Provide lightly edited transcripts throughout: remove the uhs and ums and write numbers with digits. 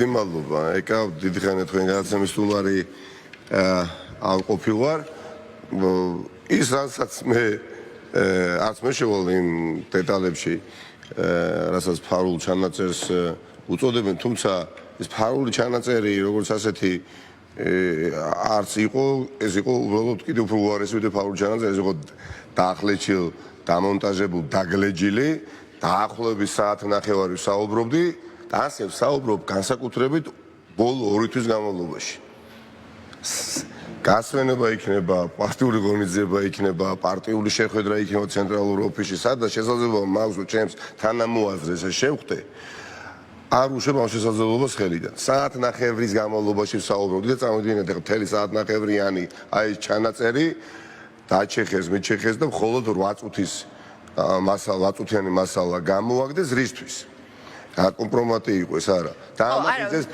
მადლობა. ეკა დიდი ხანია თქვენ გადაცემის სტუმარი არ ყოფილვარ. ის რასაც მე არც მე შევალ იმ დეტალებში, რასაც ფარულ ჩანაწერს უწოდებენ, თუმცა ეს ფარული ჩანაწერი როგორც ასეთი არც იყო, ეს იყო უბრალოდ კიდევ უფრო უარესი ვიდრე ფარული ჩანაწერი, ეს იყო დაახლეჩილ, დამონტაჟებულ, დაგლეჯილი, დაახლოებით საათნახევარი საუბრობდი. და ასე ვსაუბრობ განსაკუთრებით ბოლო 2 თვის განმავლობაში. გასვენება იქნება, პარტიული ღონისძიება იქნება, პარტიული შეხვედრა იქნება ცენტრალურ ოფისში, სადაც შესაძლებლობა მაქვს ჩემს თანამოაზრეს შევხვდე. არ უშვებ ამ შესაძლებლობას ხელიდან. საათნახევრის განმავლობაში ვსაუბრობდი და წარმოვიდგინეთ, ახლა მთელი საათნახევრიანი აი ეს ჩანაწერი დაჩეხეს, მიჩეხეს და მხოლოდ 8 წუთის მასალა, 8 წუთიანი მასალა გამოვაგდეს რისთვის? კომპრომატი იყო ეს არა. დაამახინეს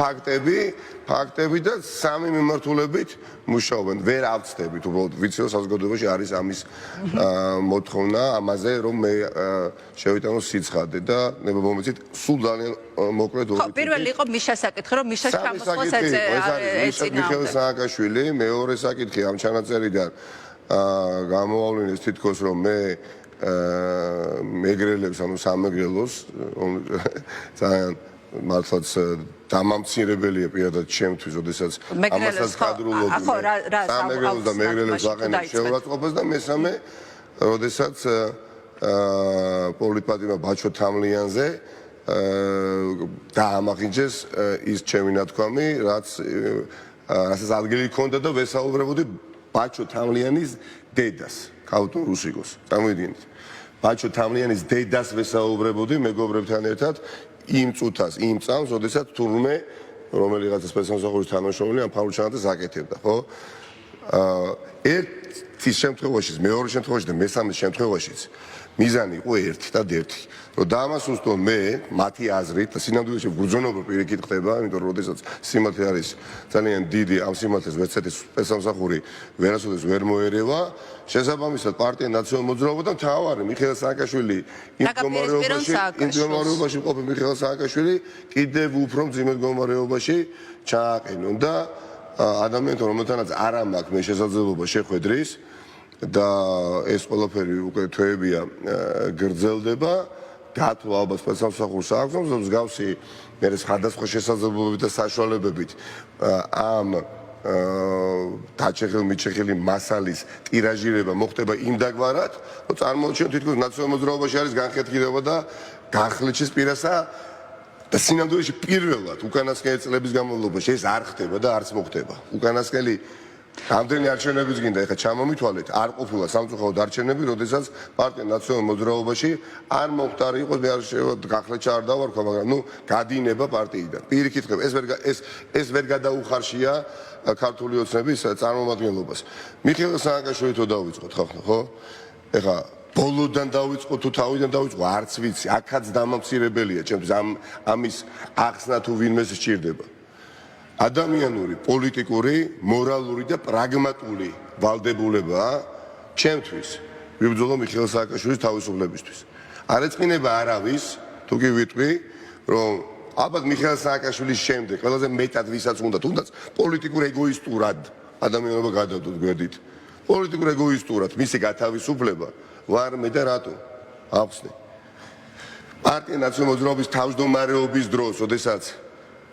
ფაქტები და სამი მიმართულებით მუშაობენ. ვერ ავწდებით, უბრალოდ ვიცი რომ საზოგადოებაში არის ამის მოთხოვნა ამაზე რომ მე შევიტანო სიცხადე და ნებობომიცით სულ ძალიან მოკლედ ხო, პირველი იყო მიშას საკითხი, რომ მიშას ჩამოსვლას ეწინა. მიხეილ სააკაშვილი, მეორე საკითხი ამ ჩანაწერიდან გამოავლინეს თითქოს რომ მე მეგრელებს, ანუ სამეგრელოს, ძალიან მართლაც დამამცირებელია პირადად ჩემთვის, როდესაც ამასაც კადრულობდი. სამეგრელოს და მეგრელებს ვაყენებ შეურაცხყოფას და მესამე, როდესაც პოლიტპატიმრ ბაჩო თამლიანზე დაამახინჯეს ის ჩემი ნათქვამი, რასაც ადგილი ჰქონდა და ვესაუბრებოდი ბაჩო თამლიანის დედას, ქალტონ რუსიკოს. წარმოვიდგინეთ. ბაჩო თამლიანის დედას ვესაუბრებოდი მეგობრებთან ერთად იმ წუთას, იმ წამს, როდესაც თურმე რომელიღაცა სპეცსამსახურის თანამშრომელი ამ ფარულ ჩანაწერს აკეთებდა, ხო? ერთის შემთხვევაშიც, მეორე შემთხვევაში და მესამე შემთხვევაშიც მიზანი იყო ერთი და ერთი. რომ დაამასუსტონ მე, მათი აზრით და სინამდვილეში ბრძონება პირიქით ხდება, იმიტომ რომ როდესაც სიმართლე არის ძალიან დიდი, ამ სიმართლეს ვერცერთი სპეცსამსახური ვერასოდეს ვერ მოერევა, შესაბამისად პარტია ნაციონალურ მოძრაობა და მთავარი მიხეილ სააკაშვილი იმ მდგომარეობაში მყოფი მიხეილ სააკაშვილი კიდევ უფრო მძიმე მდგომარეობაში ჩააყენონ და ადამიანთან რომელთანაც არ მაქვს მე შესაძლებლობა შეხვედრის და ეს ყველაფერი უკვე თვეებია გრძელდება. გათვლა ალბათ სპეცსამსახურს აქვს, რომ მსგავსი მე სხვადასხვა შესაძლებლობებით და საშუალებებით ამ დაჩეხილ მიჩეხილი მასალის ტირაჟირება მოხდება იმ დაგვარად, რომ წარმოუჩენთ თითქოს ნაციონალურ მოძრაობაში არის განხეთქილება და განხლეჩის პირასა და სინამდვილეში პირველად უკანასკნელი წლების განმავლობაში ეს არ ხდება და არც მოხდება. უკანასკნელი რამდენი არჩევნებიც გინდა, ეხლა ჩამომითვალეთ, არ ყოფილა სამწუხაროდ არჩევნები, როდესაც პარტია ნაციონალურ მოძრაობაში არ მომხდარი იყოს, მე არ გახლეჩა არ დავარქვა, მაგრამ ნუ გადინება პარტიიდან. პირიქით ხდება, ეს ვერ გადაუხარშია ქართული ოცნების წარმომადგენლობას. მიხეილ სააკაშვილითო დავიწყოთ ხო? ეხლა ბოლოდან დავიწყოთ თუ თავიდან დავიწყოთ, არც ვიცი, აქაც დამამცირებელია ჩემთვის ამის ახსნა თუ ვინმეს სჭირდება. ადამიანური, პოლიტიკური, მორალური და პრაგმატული ვალდებულებაა ჩემთვის ვიბრძოლო მიხეილ სააკაშვილის თავისუფლებისთვის. არ ეწყინება არავის, თუ კი ვიტყვი, რომ ალბათ მიხეილ სააკაშვილის შემდეგ ყველაზე მეტად ვისაც უნდა, თუნდაც პოლიტიკურ ეგოისტურად ადამიანობა გადავდოთ გვერდით. პოლიტიკურ ეგოისტურად მისი გათავისუფლება ვარ მე და რატო? ახსნე. პარტია ნაციონალურ მოძრაობის თავმჯდომარეობის დროს, როდესაც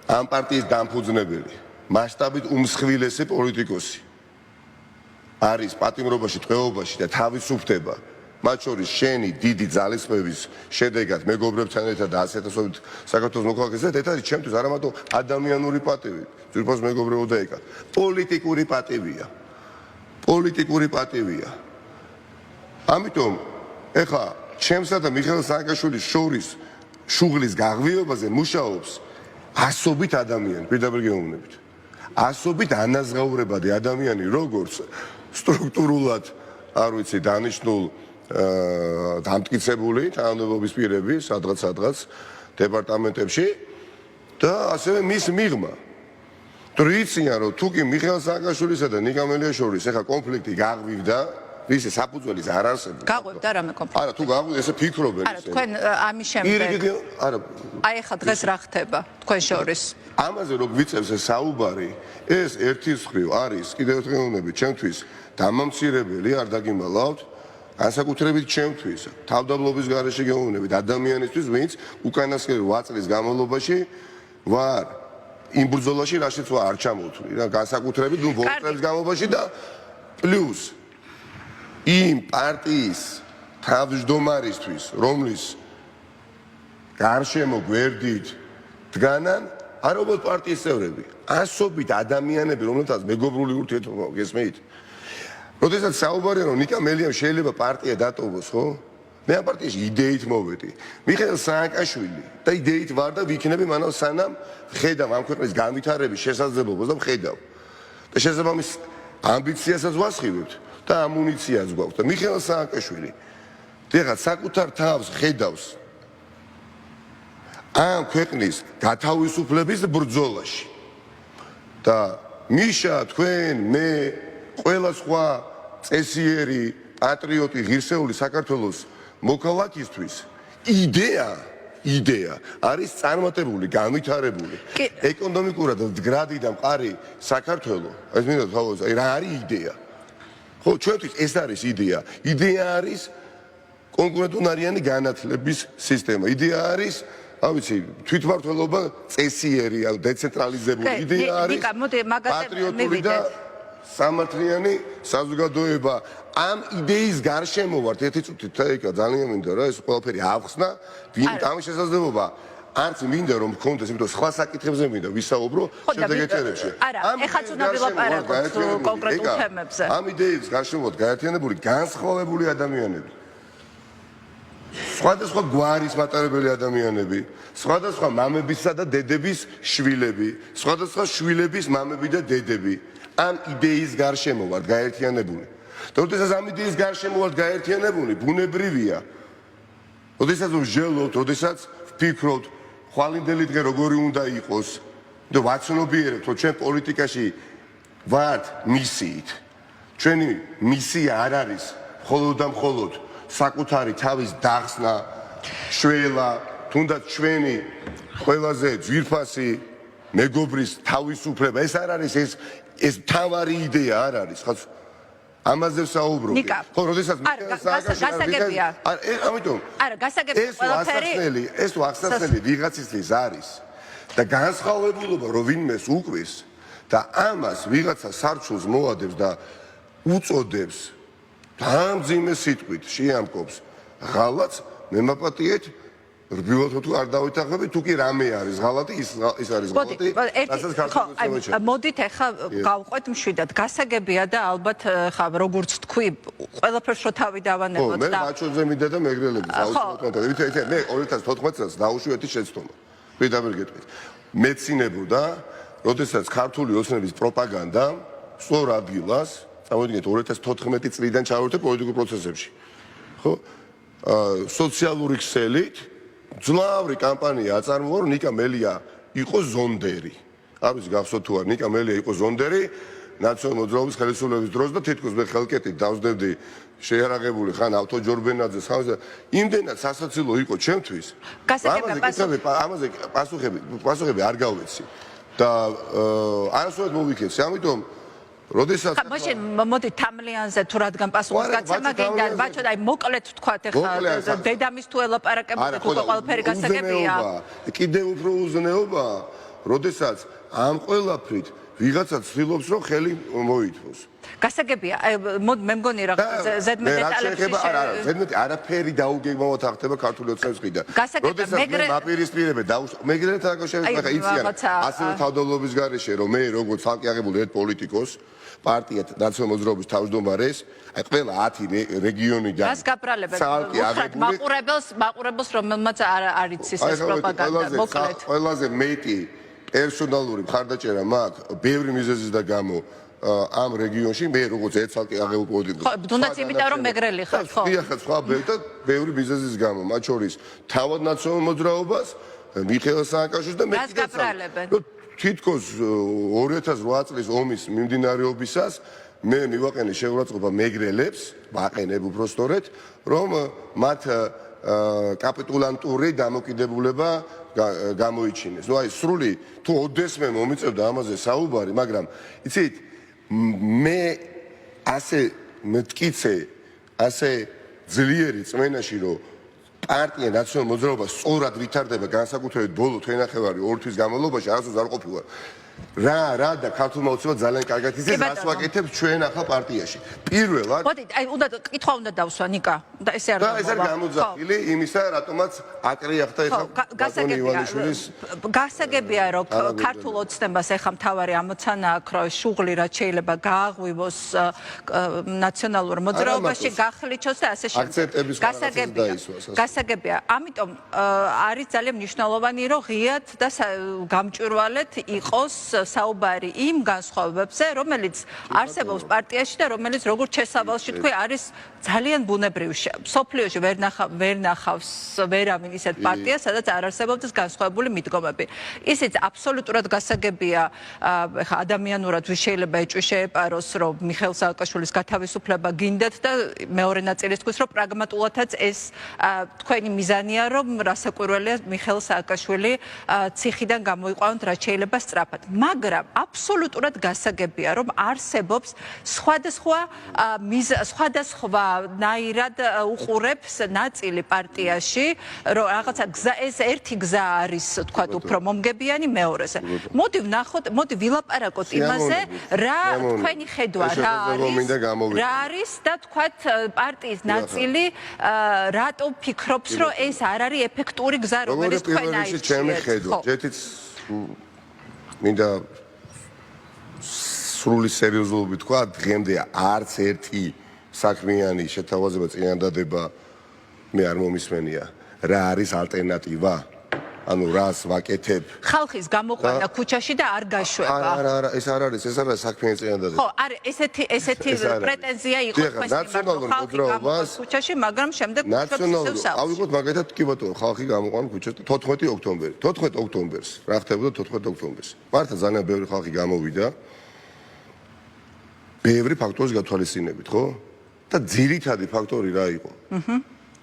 ამ პარტიის დამფუძნებელი, მასშტაბით უმსხვილესი პოლიტიკოსი არის პატიმრობაში, ტყვეობაში და თავისუფლდება, მათ შორის შენი დიდი ძალისხმევის შედეგად მეგობრებთან ერთად და 100-ობით საქართველოს მოქალაქეებთან ერთად არის ჩემთვის არა მარტო ადამიანური პატივი, ძირფოს მეგობრებო და ეკა, პოლიტიკური პატივია. პოლიტიკური პატივია. ამიტომ ეხლა ჩემსა და მიხეილ სააკაშვილის შორის შუღლის გაღვივებაზე მუშაობს ასობით ადამიანი, პირდაპირ გეუბნებით. ასობით ანაზღაურებადი ადამიანი, როგორც სტრუქტურულად, არ ვიცი, დანიშნულ დამტკიცებული თანამდებობის პირები, სადღაც დეპარტამენტებში და ასევე მის მიღმა. თუ იციან, რომ თუ კი მიხეილ სააკაშვილისა და ნიკა მელიაშვილის ეხა კონფლიქტი გაღვივდა, ვისი საფუძველის არ არსებობს. გაყვებდა რამე კონფლიქტი. არა, თუ გაყვებდა ესე ფიქრობენ არა, თქვენ ამის შემდეგ. არა. აი ახლა დღეს რა ხდება თქვენ შორის? ამაზე რო გვიწევს ეს საუბარი, ეს ერთის მხრივ არის კიდევ ერთხელ ვუნები ჩემთვის დამამცირებელი, არ დაგიმალავთ, განსაკუთრებით ჩემთვის, თავდადლობის გარეშე გეუბნებით ადამიანისთვის, ვინც უკანასკნელი 8 წლის განმავლობაში ვარ იმ ბრძოლაში, რაშიც ვარ არ ჩამოვთვლი და განსაკუთრებით ნუ ბოლოს განმავლობაში და პლუს იმ პარტიის თავმჯდომარისთვის, რომლის გარშემო გვერდით დგანან არა უბრალოდ პარტიის წევრები, ასობით ადამიანები, რომლებთაც მეგობრული ურთიერთობა გესმით? როდესაც საუბარია რომ ნიკა მელიამ შეიძლება პარტია დატოვოს, ხო? მე ამ პარტიაში იდეით მოვედი. მიხეილ სააკაშვილი და იდეით ვარ და ვიქნები მანავ სანამ ხედავ ამ ქვეყნის განვითარების შესაძლებლობას და ვხედავ. და შესაბამის ამბიციასაც ვასხივებთ და ამუნიციაც გვაქვს და მიხეილ სააკაშვილი ეხლა საკუთარ თავს ხედავს ამ ქვეყნის გათავისუფლების ბრძოლაში და მიშა თქვენ მე ყველა სხვა წესიერი პატრიოტი ღირსეული საქართველოს მოქალაქისთვის იდეა არის წარმატებული, განვითარებული, ეკონომიკურად მდგრადი და მყარი საქართველო. ეს მინდა თავაზ, რა არის იდეა? ხო, ჩვენთვის ეს არის იდეა. იდეა არის კონკურენტუნარიანი განათლების სისტემა. იდეა არის ავიცი თვითმმართველობა წესიერი, დეცენტრალიზებული. იდეა არის პატრიოტული და სამართლიანი საზოგადოება. ამ იდეის გარშემო ვართ ერთი წუთით თაიკა ძალიან მინდა რა ეს ყველაფერი ავხსნა, ვინ ამის შესაძლებლობა არც მინდა რომ მქონდეს, იმიტომ სხვა საკითხებზე მინდა ვისაუბრო შემდეგ ეტერებში. არა, ეხაც უნდა ვილაპარაკოთ კონკრეტულ თემებზე. ამ იდეის გარშემო ვართ გაერთიანებული განსხვავებული ადამიანები. სხვადასხვა გვარის მატარებელი ადამიანები, სხვადასხვა მამებისა და დედების შვილები, სხვადასხვა შვილების მამები და დედები. ამ იდეის გარშემო ვართ გაერთიანებული. და როდესაც ამ იდეის გარშემო ვართ გაერთიანებული, ბუნებრივია. როდესაც ვსჯელობთ, როდესაც ვფიქრობთ, ხვალინდელი დღე როგორი უნდა იყოს და ვაცნობიერებთ, რომ ჩვენ პოლიტიკაში ვართ მისიით. ჩვენი მისია არ არის მხოლოდ და მხოლოდ საკუთარი თავის დახსნა, შველა, თუნდაც ჩვენი ყველაზე ძვირფასი მეგობრის თავისუფლება. ეს არ არის ეს თავარი იდეა არ არის, ხო? ამაზე ვსაუბრობ. ხო, როდესაც გასაგებია. ამიტომ არა, გასაგებია ყველაფერი. ეს ახსნელი ვიღაცისთვის არის და განსხვავებულობა რომ ვინმეს უკვირს და ამას ვიღაცა სარჩულს მოადებს და უწოდებს დამძიმე სიტყვით შეამკობს ღალატს მემაპატიეთ რბილად თუ არ დავითახები თუ კი რამე არის ღალატი ის არის ღალატი რასაც ქართულში მოდით ახლა გავყვეთ მშვიდად გასაგებია და ალბათ ხა როგორც თქვი ყველაფერს რო თავი დავანებოთ და მე მაჩოზე მინდა და მეგრელები დაუშვათ მე 2014 წელს დაუშვეთი შეცდომა პირდაპირ გეტყვით მეცინებოდა როდესაც ქართული ოცნების პროპაგანდა სწორ ადგილას წავედგინეთ 2014 წლიდან ჩავარდეთ პოლიტიკურ პროცესებში ხო სოციალური ქსელით ძლავრი კამპანია აწარმოა რომ ნიკა მელია იყო ზონდერი. არ ვიცი გახსოვთ თუ არ ნიკა მელია იყო ზონდერი ნაციონალური მოძრაობის ხელისუფლების დროს და თითქოს მე ხელკეტით დავსდებდი შეიარაღებული ხან ავტოჯორბენაძე სამზე იმდენად სასაცილო იყო ჩემთვის. ამაზე პასუხები არ გავეცი და არასოდეს მოვიქეცი. ამიტომ როდესაც მოშენ მოდი თამლიანზე თუ რადგან პასუხის გაცემა გინდა ბაჩო და აი მოკლედ ვთქვათ ეხლა დედამის თუ ელაპარაკებოდი თუ ყველაფერი გასაგებია კიდევ უფრო უზნეობა როდესაც ამ ყველაფრით ვიღაცა ცდილობს რომ ხელი მოითმოს გასაგებია მე მგონი რა ზედმეტ დეტალებში ზედმეტ არაფერი დაუგეგმავად ახდება ქართული ოცნების მხრიდან როდესაც მე მაპირისპირებ მეგრელთან დაკავშირებით ხა იციან ასევე თავდადლობის გარეშე რომ მე როგორც ცალკე აღებული ერთ პოლიტიკოს პარტია ნაციონალური მოძრაობის თავმჯდომარეს აი ყველა 10 რეგიონიდან გას გაბრალებენ მაყურებელს რომელმაც არ იცის ეს პროპაგანდა მოკლედ ყველაზე მეტი პერსონალური მხარდაჭერა მაქვს ბევრი მიზეზის და გამო ამ რეგიონში მე როგორც ერთ ცალკე აღებულ პოლიტიკოს ხო თუნდაც იმიტომ რომ მეგრელი ხარ ხო ხა სხვა ბევრი მიზეზის გამო მათ შორის თავად ნაციონალურ მოძრაობას მიხეილ სააკაშვილს და მე გას გაბრალებენ თითქოს 2008 წლის ომის მიმდინარეობისას მე მივაყენე შეურაცხყოფა მეგრელებს, ვაყენებ უფრო სწორედ, რომ მათ კაპიტულანტური დამოკიდებულება გამოიჩინეს. ნუ აი სრული თუ ოდესმე მომიწევდა ამაზე საუბარი, მაგრამ იცით მე ასე მткиცე, ასე ძლიერი წმენაში რომ პარტია ნაციონალურ მოძრაობას სწორად ვითარდება განსაკუთრებით ბოლო თვენახევარი 2 თვის განმავლობაში არასდროს არ ყოფილა. რა და ქართულმა უცებად ძალიან კარგად იცის რას ვაკეთებთ ჩვენ ახალ პარტიაში. პირველად მოდი, აი უნდა კითხვა უნდა დავსვა ნიკა. და ესე არ და ეს არ გამოძახილი იმისა რატომაც აკრიახდა ეხლა ბატონი ივანიშვილის გასაგებია რომ ქართულ ოცნებას ეხა მთავარი ამოცანა აქვს რომ შუღლი რაც შეიძლება გააღვივოს ნაციონალურ მოძრაობაში გახლიჩოს და ასე შემდეგ. გასაგებია, ამიტომ არის ძალიან მნიშვნელოვანი რომ ღიად და გამჭვირვალედ იყოს საუბარი იმ განსხვავებებზე, რომელიც არსებობს პარტიაში და რომელიც როგორც შესავალში თქვი არის ძალიან ბუნებრივი. სოფლიოში ვერ ნახავს ვერავინ ისეთ პარტიას, სადაც არ არსებობდეს განსხვავებული მიდგომები. ისიც აბსოლუტურად გასაგებია, ეხა ადამიანურად ვის შეიძლება ეჭვი შეეპაროს, რომ მიხეილ სააკაშვილის გათავისუფლება გინდათ და მეორე ნაწილის თქვის, რომ პრაგმატულადაც ეს თქვენი მიზანია, რომ რასაკვირველია მიხეილ სააკაშვილი ციხიდან გამოიყვანოთ რაც შეიძლება სწრაფად. მაგრამ აბსოლუტურად გასაგებია, რომ არსებობს სხვადასხვანაირად უყურებს ნაწილი პარტიაში, რომ რაღაცა გზა ეს ერთი გზა არის, თქვათ, უფრო მომგებიანი მეორეზე. მოდი ვილაპარაკოთ იმაზე, რა თქვენი ხედვა რა არის და თქვათ პარტიის ნაწილი რატო ფიქრობს, რომ ეს არ არის ეფექტური გზა, რომელიც თქვენ აიჭიეთ. ჩემი ხედვა, ჯეთიც მინდა სრული სერიოზულობით თქვა, დღემდე არც ერთი საქმიანი შეთავაზება წინადადება მე არ მომისმენია. რა არის ალტერნატივა? ანუ რას ვაკეთებ? ხალხის გამოყვანა ქუჩაში და არ გაშვება. არა, ეს არ არის, ეს არის საქმიანი წინადადება. ხო, არის ესეთი პრეტენზია იყო თქვენს ნაციონალურ მოძრაობას ქუჩაში, მაგრამ შემდეგ ავიღოთ მაგალითად კი ბატონო, ხალხი გამოყვანა ქუჩაში 14 ოქტომბერი. 14 ოქტომბერს, რა ხდებოდა 14 ოქტომბერს? მართლა ძალიან ბევრი ხალხი გამოვიდა. ბევრი ფაქტორის გათვალისწინებით, ხო? და ძირითადი ფაქტორი რა იყო?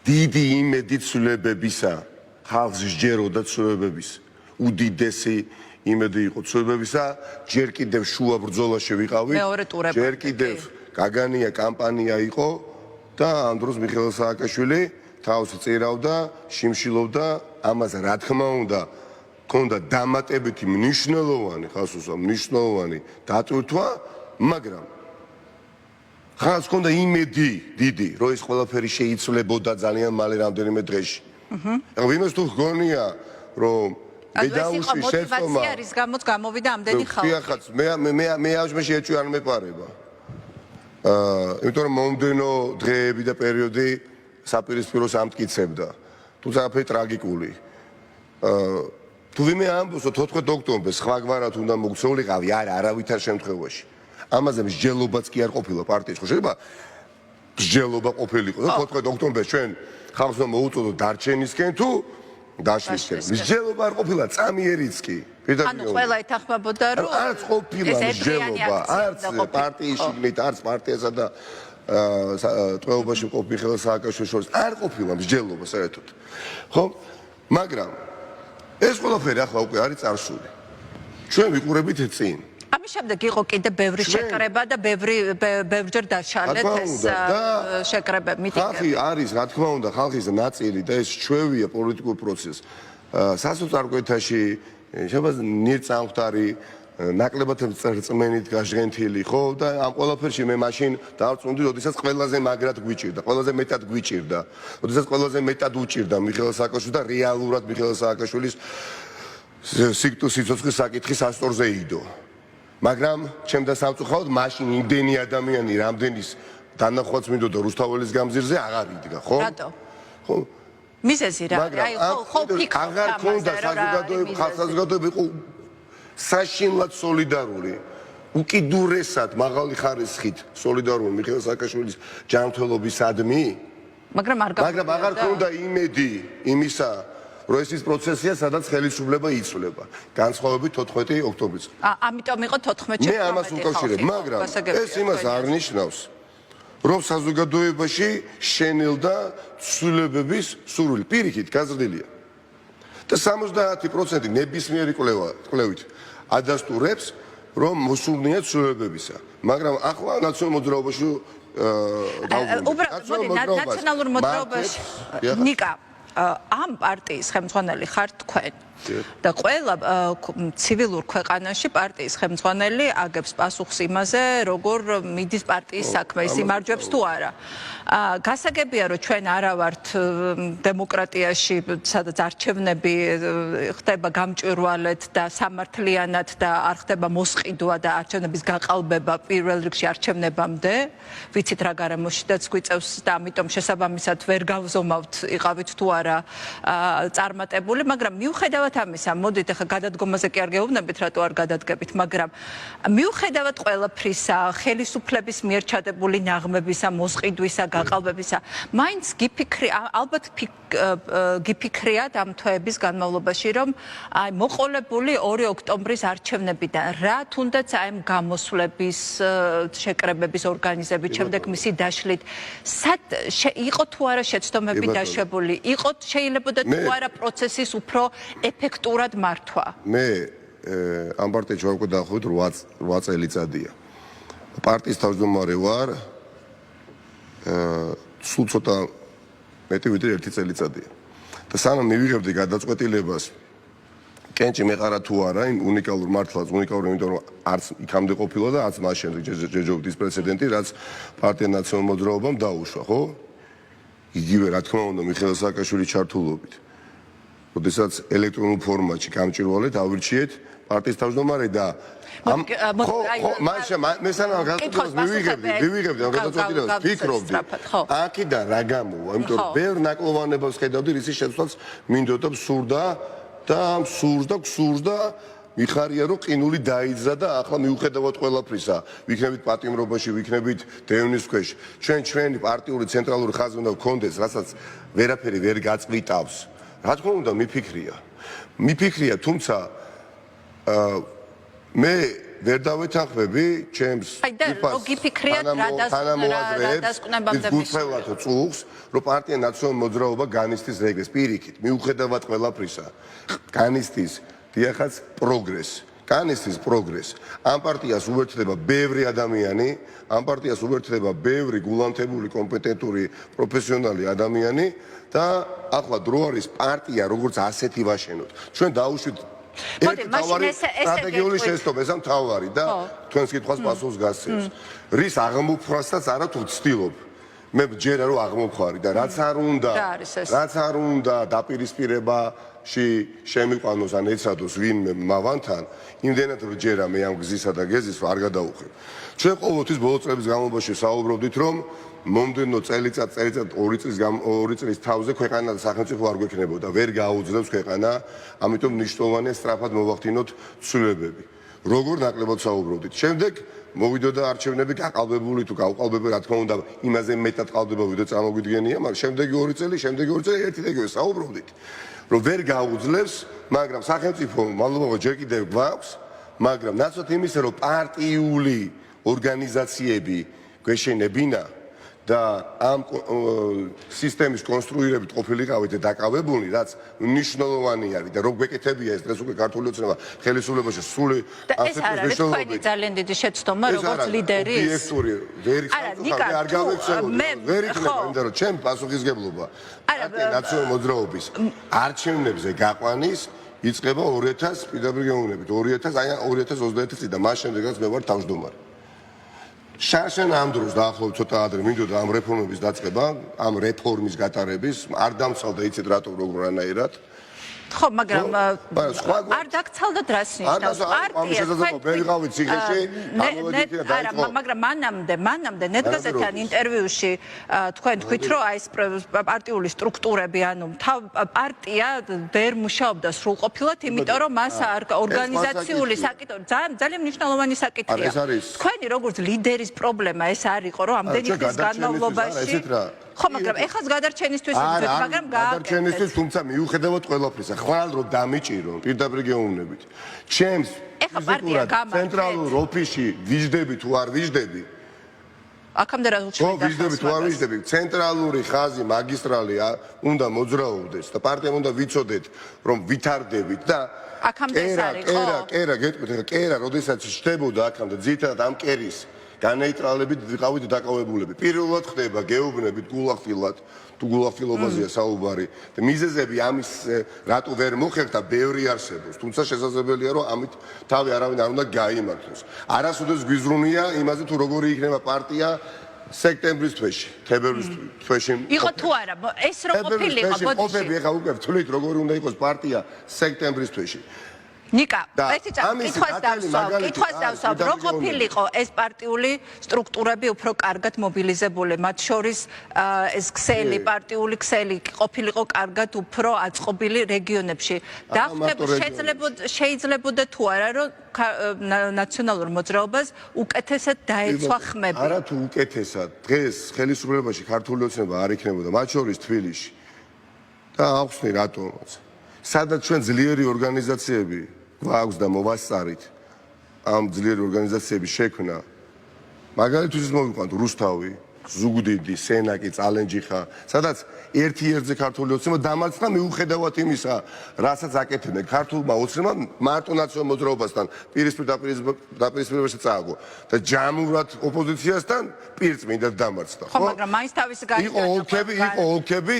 დიდი იმედი ცვლილებებისა, ხალხს სჯეროდა ცვლილებების. უდიდესი იმედი იყო ცვლილებებისა, ჯერ კიდევ შუა ბრძოლაში ვიყავით. ჯერ კიდევ გაგანია კამპანია იყო და ამ დროს მიხეილ სააკაშვილი თავს წირავდა, შიმშილობდა, ამას რა თქმა უნდა ქონდა დამატებითი მნიშვნელოვანი, ხალხს უსვამ მნიშვნელოვანი დატვირთვა, მაგრამ ხალხს ქონდა იმედი დიდი, რომ ეს ყველაფერი შეიცვლებოდა ძალიან მალე რამდენიმე დღეში. ეხლა ვინმეს თუ გონია, რომ ბედაუში შეცდომა არის გამოც გამოვიდა ამდენი ხალხი. ხახაც მე აუჯმეში ეჭვი არ მეპარება. იმიტომ რომ მომდენო დღეები და პერიოდი საპირისპიროს ამტკიცებდა. თუმცააფერი ტრაგიკული. თუ ვინმე ამბობს, რომ 14 ოქტომბერს სხვაგვარად უნდა მოქცეულიყავი, არავითარ შემთხვევაში. ამაზე მსჯელობაც კი არ ყოფილა პარტიაში. ხო შეიძლება მსჯელობა ყოფილიყო და 14 ოქტომბერს ჩვენ ხალხს რომ მოუწოდოთ დარჩენისკენ თუ დაშლისკენ. მსჯელობა არ ყოფილა წამიერიც კი. ანუ ყველა ეთანხმებოდა რომ არც ყოფილა მსჯელობა, არც პარტიის შიგნით, არც პარტიასა და ტყვეობაში მყოფ მიხეილ სააკაშვილის შორის არ ყოფილა მსჯელობა საერთოდ. ხო? მაგრამ ეს ყველაფერი ახლა უკვე არის წარსული. ჩვენ ვიყურებით წინ. ამის შემდეგ იყო კიდე ბევრი შეკრება და ბევრჯერ დაშალეთ ეს შეკრებები, მიტინგები. ხალხი არის, რა თქმა უნდა, ხალხის ნაწილი და ეს ჩვევია პოლიტიკურ პროცესს. სასოწარკვეთაში შეიძლება ნირწამხდარი ნაკლებად წმენით გაჟღენთილი, ხო? და ამ ყველაფერში მე მაშინ დავწუნდი, როდესაც ყველაზე მაგრად გვიჭირდა, ყველაზე მეტად გვიჭირდა. როდესაც ყველაზე მეტად უჭირდა მიხეილ სააკაშვილს და რეალურად მიხეილ სააკაშვილის სიცოცხლის საკითხი სასტორზე იდო. მაგრამ ჩემ და სამწუხაროდ მაშინ იმდენი ადამიანი რამდენის დანახვაც მინდოდა რუსთაველის გამზირზე აღარ იდგა, ხო? რატო? ხო. მიზეზი რა? აი ხო ფიქრობ აღარ ქონდა საზოგადოება იყო საშინლად სოლიდარული. უკიდურესად მაღალი ხარისხით სოლიდარული მიხეილ სააკაშვილის ჯანმრთელობისადმი. მაგრამ აღარ ქონდა იმედი იმისა, რომ ეს ის პროცესია, სადაც ხელისუფლება იცვლება. განსხვავებით 14 ოქტომბრის. ამიტომ იყო 14-ში. მე ამას უკავშირებ, მაგრამ ეს იმას არ ნიშნავს, რომ საზოგადოებაში შენელდა ცვლილებების სურვილი. პირიქით გაზრდილია. და 70% ნებისმიერი კვლევით ადასტურებს, რომ მოსურნია ცვლილებებისა. მაგრამ ახლა ნაციონალურ მოძრაობაში ნაციონალურ მოძრაობაში ნიკა ამ პარტიის ხელმძღვანელი ხართ თქვენ და ყველა ცივილურ ქვეყანაში პარტიის ხელმძღვანელი აგებს პასუხს იმაზე, როგორ მიდის პარტიის საქმე, ის იმარჯვებს თუ არა. გასაგებია, რომ ჩვენ არა ვართ დემოკრატიაში, სადაც არჩევნები ხდება გამჭვირვალედ და სამართლიანად და არ ხდება მოსყიდვა და არჩევნების გაყალბება პირველ რიგში არჩევნებამდე. ვიცით რა გარემოშიდაც გვიწევს და ამიტომ შესაბამისად ვერ გავზომავთ იყავით თუ არა წარმატებული, მაგრამ მიუხედავად ამისა, მოდით ახლა გადადგომაზე კი არ გეუბნებით, რატო არ გადადგებით, მაგრამ მიუხედავად ყველაფრისა, ხელისუფლების მიერ ჩადებული ნაღმებისა, მოსყიდვისა, გაყალბებისა, მაინც ალბათ გიფიქრიათ ამ თვეების განმავლობაში, რომ აი მოყოლებული 2 ოქტომბრის არჩევნებიდან რა თუნდაც აი ამ გამოსვლების, შეკრებების ორგანიზებით, შემდეგ მისი დაშლით, იყო თუ არა შეცდომები დაშვებული, იყო შეიძლება თუ არა პროცესის უფრო ეფექტურად მართვა. მე ამ პარტიაში ვარ უკვე დაახლოებით 8 წელიწადია. პარტიის თავმჯდომარე ვარ სულ ცოტა მეტი ვიდრე 1 წელიწადია. და სანამ მივიღებდი გადაწყვეტილებას კენჭი მეყარა თუ არა იმ უნიკალურ მართლაც, უნიკალურ იმიტომ რომ არც იქამდე ყოფილა და არც მას შემდეგ ჯერჯერობით ის პრეცედენტი, რაც პარტია ნაციონალურ მოძრაობამ დაუშვა, ხო? იგივე რა თქმა უნდა მიხეილ სააკაშვილის ჩართულობით. როდესაც ელექტრონულ ფორმატში გამჭვირვალეთ, ავირჩიეთ პარტიის თავმჯდომარე და მე სანამ გადაწყვეტილებას მივიღებდი ამ გადაწყვეტილებას ვფიქრობდი აქედან რა გამოვა, იმიტომ რომ ბევრ ნაკლოვანებას ხედავდი, რისის შეცვლაც მინდოდა სურს და მიხარია რომ ყინული დაიძრა და ახლა მიუხედავად ყველაფრისა, ვიქნებით პატიმრობაში, ვიქნებით დევნის ქვეშ, ჩვენი პარტიული ცენტრალური ხაზი უნდა გქონდეს, რასაც ვერაფერი ვერ გაწყვიტავს. რა თქმა უნდა მიფიქრია, თუმცა მე ვერ დავეთანხმები ჩემს თანამოაზრეებს წუხს, რომ პარტია ნაციონალურ მოძრაობა განიცდის რეგრესს. პირიქით, მიუხედავად ყველაფრისა, განიცდის დიახაც პროგრესს. ამ პარტიას უერთდება ბევრი ადამიანი, ამ პარტიას უერთდება ბევრი გულანთებული, კომპეტენტური, პროფესიონალი ადამიანი და ახლა დრო არის პარტია როგორც ასეთი ვაშენოთ. ჩვენ დაუშვით სტრატეგიული შეცდომა, ეს მთავარი და თქვენს კითხვას პასუხს გასცემს. რის აღმოფხვრასაც არა თუ ვცდილობ. მე ჯერა რომ აღმოფხვარი და რაც არ უნდა დაპირისპირებაში შემიყვანოს ან ეცადოს ვინმე მავანთან, იმდენად რომ ჯერა მე ამ გზისა და გეზის არ გადაუხებ. ჩვენ ყოველთვის ბოლო წლების განმავლობაში საუბრობდით, რომ მომდენო წელიწად 2 წლის თავზე ქვეყანა და სახელმწიფო არ გვექნებოდა, ვერ გააუძლებს ქვეყანა, ამიტომ მნიშვნელოვანია სწრაფად მოვახდინოთ ცვლილებები. როგორ ნაკლებად საუბრობდით. შემდეგ მოვიდოდა არჩევნები გაყალბებული თუ გაუყალბებული, რა თქმა უნდა, იმაზე მეტად ყალბება ვიდრე წარმოგვიდგენია, მაგრამ შემდეგი 2 წელი ერთი და იგივე საუბრობდით, რომ ვერ გაუძლებს, მაგრამ სახელმწიფო მალულობა ჯერ კიდევ გვაქვს, მაგრამ ნაცვლად იმისა, რომ პარტიული ორგანიზაციები გვეშენებინა და ამ სისტემის კონსტრუირებით ყოფილიყავით და დაკავებული, რაც მნიშვნელოვანი არის და რო გვეკეთებია ეს დღეს უკვე ქართული ოცნება ხელისუფლებაში სული ეს არის თქვენი ძალიან დიდი შეცდომა როგორც ლიდერის. არ გავექცეულობ, ვერ იქნება, იმიტომ რომ ჩემი პასუხისგებლობა ნაციონალურ მოძრაობის არჩევნებზე გაყვანის იწყება 2000 პირდაპირ გეუბნებით 2030 წლიდან, მას შემდეგაც მე ვარ თავმჯდომარე. შარშან ამ დროს დაახლოებით ცოტა ადრე მინდოდა ამ რეფორმების დაწყება, ამ რეფორმის გატარების, არ დამცალდა იცით რატო როგორანაირად. ხო, მაგრამ არ დაგცალდა დრას ნიშნავს მაგრამ მანამდე ნეტგაზეთთან ინტერვიუში თქვენ თქვით, რომ აი ეს პარტიული სტრუქტურები, ანუ პარტია ვერ მუშაობდა სრულყოფილად, იმიტომ რომ მას ორგანიზაციული საკითხი ძალიან მნიშვნელოვანი საკითხია. თქვენი როგორც ლიდერის პრობლემა ეს არ იყო, რომ ამდენი ხნის განმავლობაში ხო, მაგრამ ეხაც გადარჩენისთვის ვიბრძვით, მაგრამ გადარჩენისთვის, თუმცა მიუხედავად ყველაფრისა, ხვალ რომ დამიჭირო, პირდაპირ გეუბნებით. ჩემს ცენტრალურ ოფისში ვიждები თუ არ ვიждები? აქამდე რა უჩვენე ვიждები თუ არ ვიждები, ცენტრალური ხაზი, მაგისტრალი უნდა მოძრაობდეს და პარტიამ უნდა ვიცოდეთ, რომ ვითარდებით და აქამდე ეს არის, ხო? კერა, გეტყვით, კერა, როდესაც შდებოდა აქამდე, ძირითადად ამ კერის განეიტრალებით ვიყავით დაკავებულები. პირველად ხდება გეუბნებით გულახდილად, თუ გულახდილობაზეა საუბარი და მიზეზები ამის რატო ვერ მოხერხდა, ბევრი არსებობს. თუმცა შესაძლებელია, რომ ამით თავი არავინ არ უნდა გაიმართოს. არასოდეს გვიზრუნია იმაზე, თუ როგორი იქნება პარტია სექტემბრის თვეში, თებერვლის თვეში. იყო თუ არა, ეს რო ყოფილიყო, ყოფები ეხა უკვე ვთვლით, როგორი უნდა იყოს პარტია სექტემბრის თვეში. ნიკა, კითხვას დავსვამ, რო ყოფილიყო ეს პარტიული სტრუქტურები უფრო კარგად მობილიზებული, მათ შორის ეს ქსელი, პარტიული ქსელი ყოფილიყო კარგად უფრო აწყობილი რეგიონებში. შეიძლებოდა თუ არა, რომ ნაციონალურ მოძრაობას უკეთესად დაეცვა ხმები. არა თუ უკეთესად, დღეს ხელისუფლებაში ქართული ოცნება არ იქნებოდა, მათ შორის თბილისში. და ახსნი რატომაც. სადაც ჩვენ ძლიერი ორგანიზაციები გვაქვს და მოვასწარით ამ ძლიერი ორგანიზაციების შექმნა. მაგალითად მოვიყვანთ რუსთავი, ზუგდიდი, სენაკი, წალენჯიხა, სადაც ერთ-ერთზე ქართული ოცნება დამარცხდა მიუხედავად იმისა, რასაც აკეთებდნენ ქართულმა ოცნებამ მარტო ნაციონალურ მოძრაობასთან პირისპირებაში წააგო და ჯამურად ოპოზიციასთან პირწმინდად დამარცხდა. ხო, მაგრამ მაინც თავისი გაიჭირა. იყო ოლქები,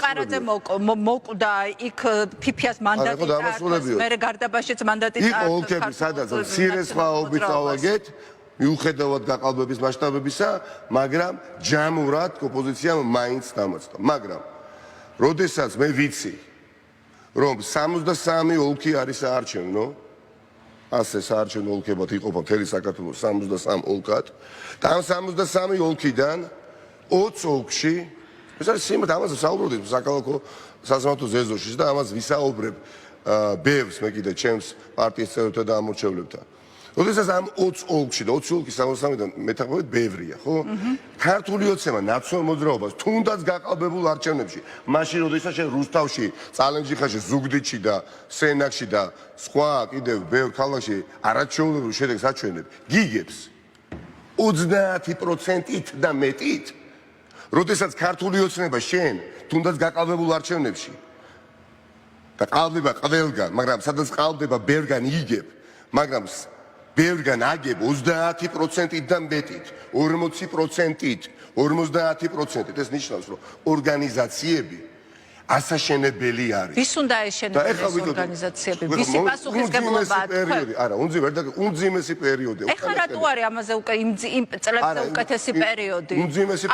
ყარაძე მოკვდა იქ ფიფიას მანდატი წააგეს, მერე გარდაბაშიც მანდატი წააგეს. იყო ოლქები, სადაც მცირე სხვაობით წავაგეთ. მიუხედავად გაყალბების მასშტაბებისა, მაგრამ ჯამურად ოპოზიციამ მაინც დამარცხდა. მაგრამ როდესაც მე ვიცი, რომ 63 ოლქი არის საარჩევნო, ასე საარჩევნო ოლქებად იყოფა მთელი საქართველოს 63 ოლქად, და ამ 63 ოლქიდან 20 ოლქში, ეს არის სიმართლე, ამაზე საუბრობთ საქალაქო სასამართლო ზეზოში და ამას ვისაუბრებ ბევრს მე კიდე ჩემს პარტიის წევრებთან და ამორჩევლებთან. როდესაც ამ 20 ოლქში და 20 ოლქის 63-დან მეთაყობით ბევრია, ხო? ქართული ოცნება ნაციონალურ მოძრაობას თუნდაც გაყალბებულ არჩევნებში, მაშინ როდესაც შენ რუსთავში, წალენჯიხაში, ზუგდიდში და სენაკში და სხვა კიდევ ბევრ ქალაქში არაჩვეულებრივ შედეგს აჩვენებ, გიგებს 30%-ით და მეტით. როდესაც ქართული ოცნება შენ თუნდაც გაყალბებულ არჩევნებში და ყალბება ყველგან, მაგრამ სადაც ყალბდება ბევრგან იგებ, მაგრამ ბევრგან აგებ 30%-ით და მეტით, 40%-ით, 50%-ით. ეს ნიშნავს, რომ ორგანიზაციები ასაშენებელი არის. ვის უნდა ეშენებდეს ეს ორგანიზაციები? ვისი პასუხისმგებლობაა თქვენ? არა, უმძიმესი პერიოდი. ეხლა რატო არის ამაზე იმ წლებზე უკეთესი პერიოდი?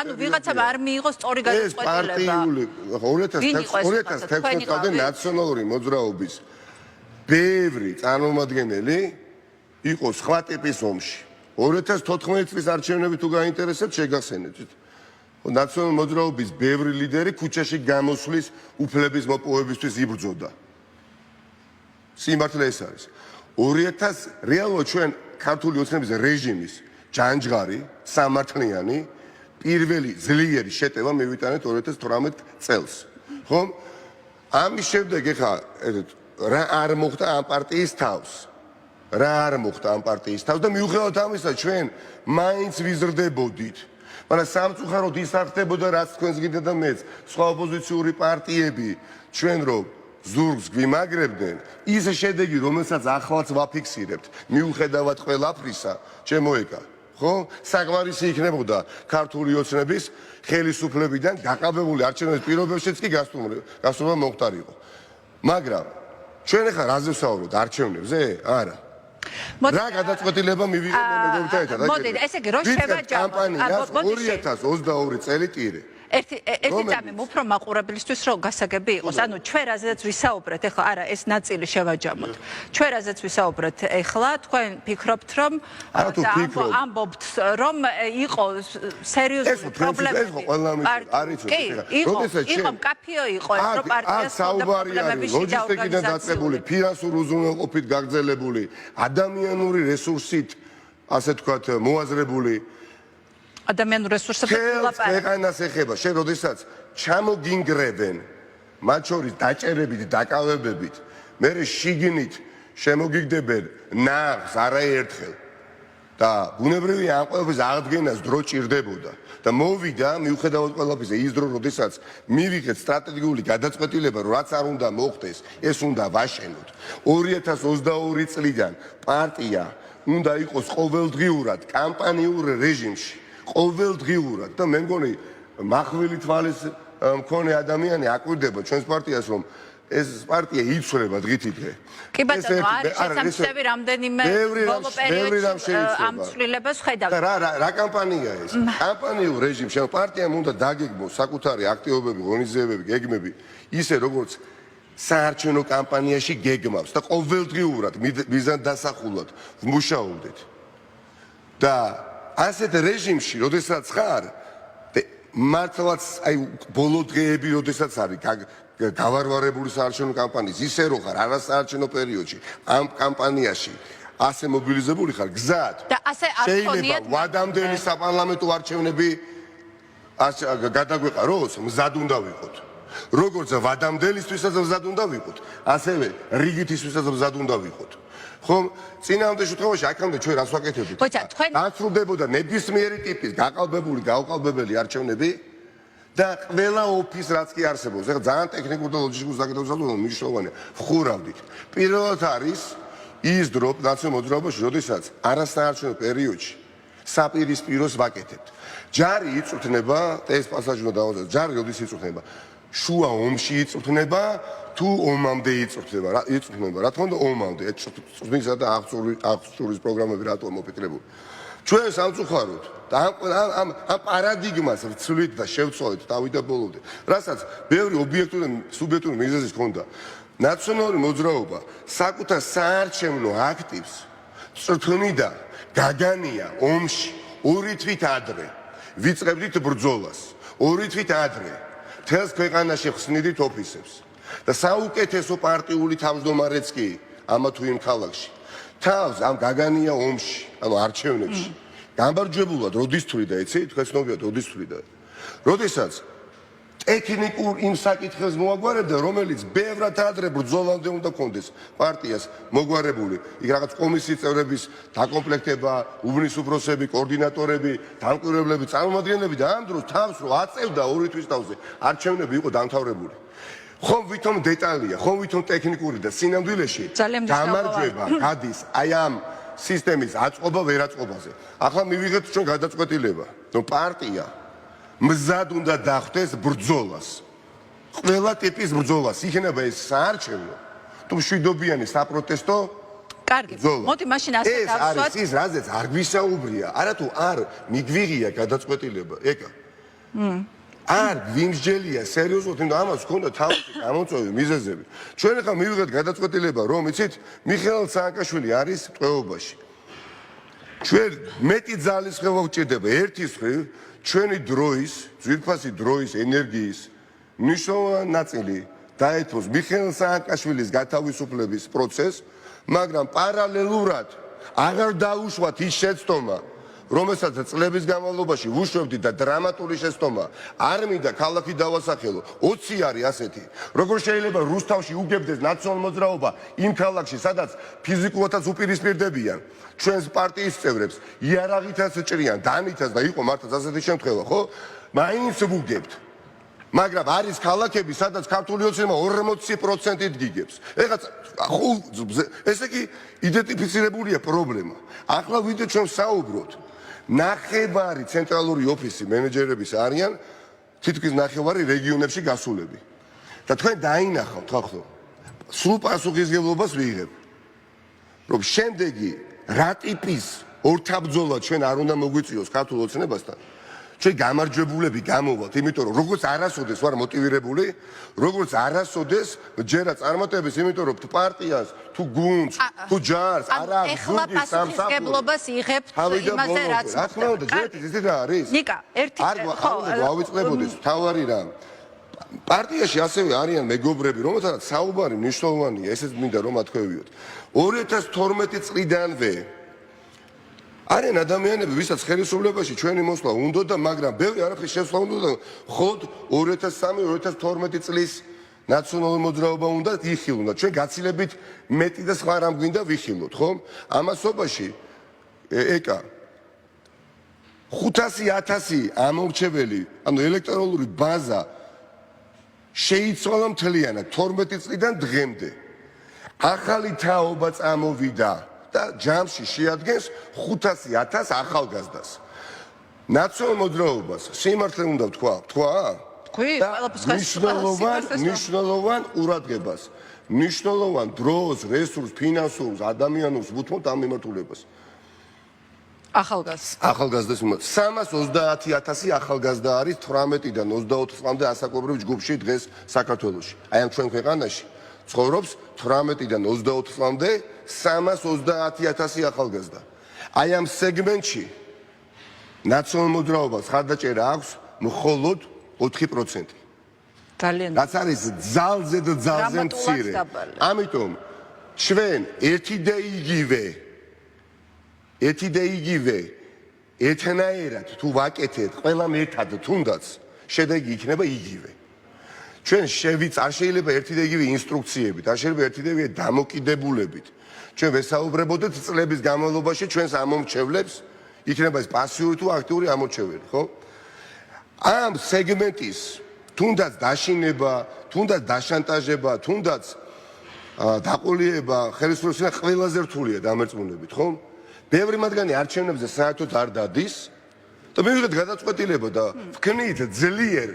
ანუ ვიღაცამ არ მიიღო სწორი გადაწყვეტილება. 2016 წლამდე ნაციონალური მოძრაობის ბევრი წარმომადგენელი იყო სხვა ტიპის ომში. 2014 წლის არჩევნები თუ გაინტერესებთ, შეგახსენებთ. ნაციონალური მოძრაობის ბევრი ლიდერი ქუჩაში გამოსვლის უფლების მოპოვებისთვის იბრძოდა. სიმართლე ეს არის. 2000 რეალურად ჩვენ ქართული ოცნების რეჟიმის ჯანჯღარი, სამართლიანი პირველი ძლიერი შეტევა მივიტანეთ 2018 წელს. ხომ? ამის შემდეგ ეხა რა არ მოხდა ამ პარტიის თავს? რა არ მოხდა ამ პარტიის თავს და მიუხედავად ამისა ჩვენ მაინც ვიზრდებოდით. მაგრამ სამწუხაროდ ის არ ხდებოდა რაც თქვენს გინდა და მეც. სხვა ოპოზიციური პარტიები ჩვენ რომ ზურგს გვიმაგრებდნენ, ის შედეგი რომელსაც ახლაც ვაფიქსირებთ, მიუხედავად ყველაფრისა, ჩემოეკა. ხო? საკმარისი იქნებოდა ქართული ოცნების ხელისუფლებიდან გაყალბებული არჩევნების პირობებშიც კი გასტუმრება მოხდარიყო. მაგრამ ჩვენ ახლა რაზე ვსაუბრობთ? არჩევნებზე? არა. რა გადაწყვეტილება მივიღეთ მეგობრებთან ერთად? მოდით, ესე იგი, რო შევაჯამოთ კამპანიას 2022 წელიწადი. ერთი წამი უფრო მაყურებლისთვის რო გასაგები იყოს. ანუ ჩვენ რაზეც ვისაუბრეთ, ეხლა არა, ეს ნაწილი შევაჯამოთ. ჩვენ რაზეც ვისაუბრეთ, ეხლა თქვენ ფიქრობთ, რომ ამბობთ, რომ იყო სერიოზული პრობლემები. იყო მკაფიო იყო ეს რო პარტიას პრობლემები ლოგისტიკიდან დაწყებული, ფინანსური უზრუნველყოფით გაგრძელებული, ადამიანური რესურსით, ასე თქვათ, მოაზრებული ადამიანურ რესურსებზე ვილაპარაკეთ. ქვეყანას ეხება, შენ როდესაც ჩამოგინგრებენ, მათ შორის დაჭერებით, დაკავებებით, მერე შიგნით შემოგიგდებენ ნაღს არაერთხელ და ბუნებრივი ამყვების აღდგენას დრო ჭირდებოდა და მოვიდა მიუხედავად ყველაფრისა ის დრო, როდესაც მივიღეთ სტრატეგიული გადაწყვეტილება, რომ რაც არ უნდა მოხდეს, ეს უნდა ვაშენოთ. 2022 წლიდან პარტია უნდა იყოს ყოველდღიურად კამპანიურ რეჟიმში, ყოველდღიურად და მე მგონი מחვილი თვალის მქონე ადამიანი აკვირდება ჩვენს პარტიას, რომ ეს პარტია იცვლება დღითი დღე. კი ბატონო, არის შესამჩნევი რამდენიმე ბოლო პერიოდში ამ ცვლილებას ხედავთ. რა კამპანია ეს? კამპანიურ რეჟიმში პარტიამ უნდა დაგეგმოს საკუთარი აქტივობები, ღონისძიებები, გეგმები, ისე როგორც საარჩევნო კამპანიაში გეგმავს და ყოველდღიურად მიზანდასახულად ვმუშაობდეთ. და ასეთ რეჟიმში, როდესაც ხარ, მართლაც აი ბოლო დღეები, როდესაც არის გავარვარებული საარჩევნო კამპანიის, ისე რო ხარ არასაარჩევნო პერიოდში, ამ კამპანიაში ასე მობილიზებული ხარ, გზად. და ასე არ ხონიათ ვადამდელი საპარლამენტო არჩევნები გადაგვეყაროს, მზად უნდა ვიყოთ. როგორც ვადამდელისთვისაც მზად უნდა ვიყოთ, ასევე რიგითისთვისაც მზად უნდა ვიყოთ. ხომ წინააღმდეგ შემთხვევაში აქამდე ჩვენ რას ვაკეთებდით? დასრულდებოდა ნებისმიერი ტიპის გაყალბებული, გაუყალბებელი არჩევნები და ყველა ოფის რაც კი არსებობს, ეხლა ძალიან ტექნიკურ და ლოჯისტიკურ საკითხებს მნიშვნელოვანია, ვხურავდით. პირველად არის ის დრო ნაციონალურ მოძრაობაში, როდესაც არასაარჩევნო პერიოდში საპირისპიროს ვაკეთებთ. ჯარი იწვრთნება, ეს პასაჟი უნდა დავაზრდოთ, ჯარი როდის იწვრთნება? შუა ომში იწვრთნება თუ ომამდე იწვრთნება, რა თქმა უნდა ომამდე, წვრთნისა და აღწურის პროგრამები რატო მოფიქრებული. ჩვენ სამწუხაროდ და ამ პარადიგმას ვცვლით და შევცვალეთ თავით და ბოლომდე, რასაც ბევრი ობიექტური და სუბიექტური მიზეზის ჰქონდა. ნაციონალური მოძრაობა საკუთარ საარჩევნო აქტივს წვრთნიდა გაგანია ომში 2 თვით ადრე. ვიწყებდით ბრძოლას 2 თვით ადრე. თელს ქვეყანაში ხსნიდით ოფისებს და საუკეთესო პარტიული თავმჯდომარეც კი ამა თუ იმ ქალაქში თავს ამ გაგანია ომში, ანუ არჩევნებში გამარჯვებულად როდის თვლიდა, იცით? თქვენ ცნობიათ როდის თვლიდა? როდესაც ტექნიკურ იმ საკითხებს მოაგვარებდა, რომელიც ბევრად ადრე ბრძოლამდე უნდა კონდეს პარტიას მოგვარებული. იქ რაღაც კომისიის წევრების დაკომპლექტება, უბნის უფროსები, კოორდინატორები, დამკვირვებლები, წარმომადგენლები და ამ დროს თავს რო აწევდა 2 თვის თავზე, არჩევნები იყო დამთავრებული. ხომ ვითომ დეტალია, ხომ ვითომ ტექნიკური და სინამდვილეში გამარჯვება გადის აი ამ სისტემის აწყობა ვერაწყობაზე. ახლა მივიღეთ ჩვენ გადაწყვეტილება, რომ პარტია მზად უნდა დახვდეს ბრძოლას. ყველა ტიპის ბრძოლას, იქნება ეს საარჩევნო, თუ მშვიდობიანი საპროტესტო კარგი. მოდი მაშინ ასე დავსვათ. ეს არის ის, რაზეც არ გვისაუბრია, არათუ არ მიგვიღია გადაწყვეტილება, ეკა. არ გვიმსჯელია სერიოზულად, იმიტომ ამას ჰქონდა თავისი გამოწვევი მიზეზები. ჩვენ ახლა მივიღეთ გადაწყვეტილება, რომ იცით, მიხეილ სააკაშვილი არის ტყვეობაში. ჩვენ მეტი ძალისხმევა გვჭირდება ერთის მხრივ ჩვენი დროის, ძვირფასი დროის, ენერგიის მნიშვნელოვანი ნაწილი დაეთმოს მიხეილ სააკაშვილის გათავისუფლების პროცესს, მაგრამ პარალელურად აღარ დაუშვათ ის შეცდომა, რომელსაც წლების განმავლობაში ვუშვებდით და დრამატული შეცდომა არ მინდა ქალაქი დავასახელო 20 არის ასეთი როგორ შეიძლება რუსთავში უგებდეს ნაციონალურ მოძრაობა იმ ქალაქში სადაც ფიზიკურადაც უპირისპირდებიან ჩვენს პარტიის წევრებს იარაღითაც ჭრიან დანითაც და იყო მართლაც ასეთი შემთხვევა ხო მაინც ვუგებთ მაგრამ არის ქალაქები სადაც ქართული ოცნება 40%-ით გიგებს ეხლა ესე კი იდენტიფიცირებულია პრობლემა ახლა ვიდრე ჩვენ საუბრობთ ნახევარი ცენტრალური ოფისი მენეჯერების არიან თითქმის ნახევარი რეგიონებში გასულები და თქვენ დაინახავთ ხო სულ პასუხისმგებლობას ვიღებ რომ შემდეგი რა ტიპის ორთაბრძოლა ჩვენ არ უნდა მოგვიწიოს ქართულ ოცნებასთან ჩვენ გამარჯვებულები გამოვვალთ იმიტომ რომ როგორც არასოდეს ვარ მოტივირებული როგორც არასოდეს ჯერა წარმატების იმიტომ რომ პარტიას თუ გუნდს თუ ჯარს არა ეხლა პასუხისმგებლობას იღებთ იმაზე რაც რა თქმა უნდა ჯერეთის ისე რა არის ნიკა ერთი ხო გავიწყებოდეს თავარი რა პარტიაში ასევე არიან მეგობრები რომელთანაც საუბარი მნიშვნელოვანია ესეც მინდა რომ ათქვევიოთ 2012 წლიდანვე არიან ადამიანები, ვისაც ხელისუფლებაში ჩვენი მოსვლა უნდოდა, მაგრამ ბევრი არაფრის შესვლა უნდოდა, მხოლოდ 2003-2012 წლის ნაციონალური მოძრაობა უნდა იხილოთ. ჩვენ გაცილებით მეტი და სხვა რამ გვინდა ვიხილოთ, ხო? ამასობაში ეკა 500.000 ამორჩეველი, ანუ ელექტრონული ბაზა შეიცვალა მთლიანად 12 წლიდან დღემდე. ახალი თაობა წამოვიდა და ჯამში შეადგენს 500.000 ახალგაზრდას. ნაციონალურ მოძრაობას სიმართლე უნდა ვთქვა? მნიშვნელოვან ყურადღებას, მნიშვნელოვან დროს, რესურს, ფინანსურს, ადამიანურს ვუთმობთ ამ მიმართულებას. ახალგაზრდას 330.000 ახალგაზრდა არის 18-დან 24 წლამდე ასაკობრივ ჯგუფში დღეს საქართველოში. აი ამ ჩვენ ქვეყანაში ცხოვრობს 18-დან 24 წლამდე 330.000 ახალგაზრდა. აი ამ სეგმენტში ნაციონალურ მოძრაობას ხარდაჭერა აქვს მხოლოდ 4%. ძალიან რაც არის ძალზე და ძალზე მცირე. ამიტომ ჩვენ ერთი და იგივე ეთნაერად თუ ვაკეთეთ ყველამ ერთად თუნდაც შედეგი იქნება იგივე. ჩვენ არ შეიძლება ერთი და იგივე ინსტრუქციებით, არ შეიძლება ერთი და იგივე დამოკიდებულებით. ჩვენ ვესაუბრებოდეთ წლების განმავლობაში ჩვენს ამომრჩევლებს, იქნება ეს პასიური თუ აქტიური ამორჩეველი, ხო? ამ სეგმენტის თუნდაც დაშინება, თუნდაც დაშანტაჟება, თუნდაც დაყოლიება ხელისუფლებისგან ყველაზე რთულია დამერწმუნებით, ხო? ბევრი მათგანი არჩევნებზე საერთოდ არ დადის და მივიღეთ გადაწყვეტილება და ვქნით ძლიერ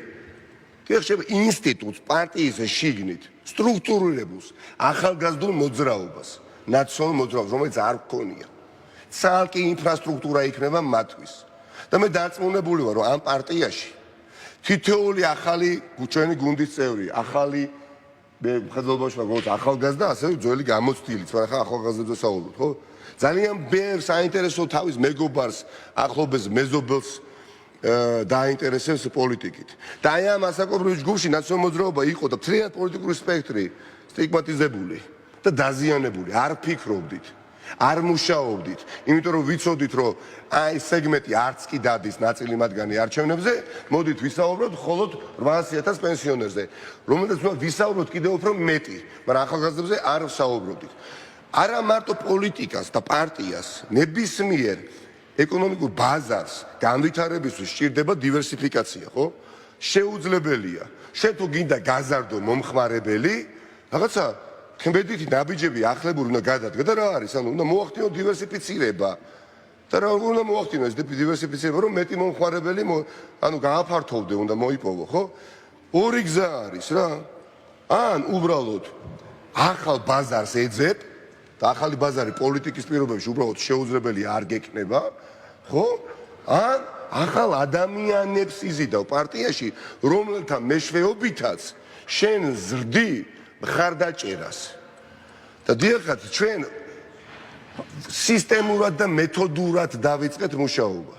ინსტიტუტს, პარტიის შიგნით, სტრუქტურირებულს, ახალგაზრდულ მოძრაობას, ნაციონალურ მოძრაობას, რომელიც არ გქონია. ცალკე ინფრასტრუქტურა იქნება მათთვის. და მე დარწმუნებული ვარ, რომ ამ პარტიაში თითოეული ახალი ჩვენი გუნდის წევრი, ახალი მხედველობაში როგორც ახალგაზრდა, ასევე ძველი გამოცდილიც, მაგრამ ხა ახალგაზრდაზე საუბრობთ, ხო? ძალიან ბევრ საინტერესო თავის მეგობარს, ახლობელს, მეზობელს დაინტერესებს პოლიტიკით. და აი ამ ასაკობრივ ჯგუფში ნაციონალურ მოძრაობა იყო და მთლიანად პოლიტიკური სპექტრი სტიგმატიზებული და დაზიანებული. არ ფიქრობდით, არ მუშაობდით, იმიტომ რომ ვიცოდით, რომ აი სეგმენტი არც კი დადის ნაწილი მათგანი არჩევნებზე, მოდით ვისაუბროთ მხოლოდ 800.000 პენსიონერზე, რომელთაც ვისაუბროთ კიდევ უფრო მეტი, მაგრამ ახალგაზრდებზე არ ვსაუბრობდით. არა მარტო პოლიტიკას და პარტიას, ნებისმიერ ეკონომიკურ ბაზარს განვითარებისთვის სჭირდება დივერსიფიკაცია, ხო? შეუძლებელია. შენ თუ გინდა გაზარდო მომხმარებელი, რაღაცა თმედითი ნაბიჯები ახლებური უნდა გადადგა და რა არის? ანუ უნდა მოახდინო დივერსიფიცირება. და რა უნდა მოახდინო ეს დივერსიფიცირება, რომ მეტი მომხმარებელი, ანუ გააფართოვდე, უნდა მოიპოვო, ხო? ორი გზა არის რა. ან უბრალოდ ახალ ბაზარს ეძებ და ახალი ბაზარი პოლიტიკის პირობებში უბრალოდ შეუძლებელი არ გეკნება, ხო? ან ახალ ადამიანებს იზიდავ პარტიაში, რომელთა მეშვეობითაც შენ ზრდი მხარდაჭერას. და დიახაც ჩვენ სისტემურად და მეთოდურად დავიწყეთ მუშაობა.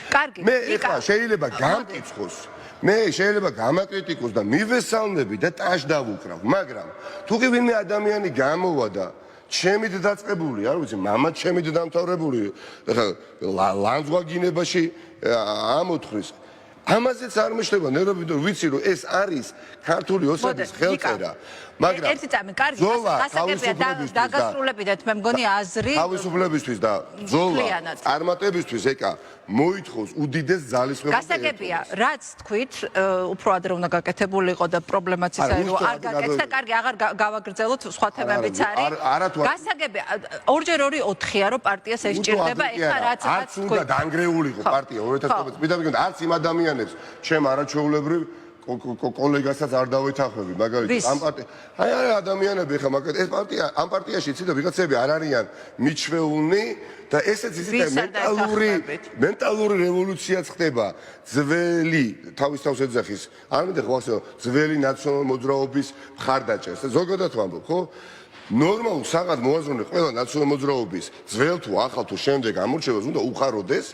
კარგი, მე ეხლა შეიძლება გამკითხოს, მე შეიძლება გამაკრიტიკოს და მივესალმები და ტაშ დავუკრავ, მაგრამ თუ კი ვინმე ადამიანი გამოვა და ჩემით დაწყებული, არ ვიცი, მამაც ჩემით დამთავრებული, ლანძღვაგინებაში ამოთხრის. ამაზეც არ მეშლება ნერვები, ვიცი რომ ეს არის ქართული ოსების ხელწერა. მაგრამ ერთი წამი, კარგი, გასაგებია დაგასრულებიდეთ, მე მგონი აზრი თავისუფლებისთვის და ბრძოლა წარმატებისთვის ეკა მოითხოვს უდიდეს ძალისხმევას. გასაგებია, რაც თქვით, უფრო ადრე უნდა გაკეთებულიყო და პრობლემაც ის არის, რომ არ გაკეთდა, კარგი, აღარ გავაგრძელოთ, სხვა თემებიც არის. გასაგებია, 2x2 4-ია, რომ პარტიას ესჭირდება, ეხლა რაც არც უნდა დანგრეულიყო პარტია 2015 წლიდან, არც იმ ადამიანებს, ჩემ არაჩვეულებრივ კოლეგასაც არ დავეთანხმები, მაგალითად, ამ პარტია. აი ადამიანები ხა, მაგალითად, ეს პარტია, ამ პარტიაში ცოტა ვიღაცები არ არიან მიჩვეულნი და ესეც ისეთი მენტალური რევოლუციაც ხდება. ძველი თავის თავს ეძახის, არ მინდა ხო ასე ძველი ნაციონალურ მოძრაობის მხარდაჭერს. ზოგადად ვამბობ, ხო? ნორმალურ საღად მოაზროვნე ყველა ნაციონალურ მოძრაობის ძველ თუ ახალ თუ შემდეგ ამორჩევას უნდა უხაროდეს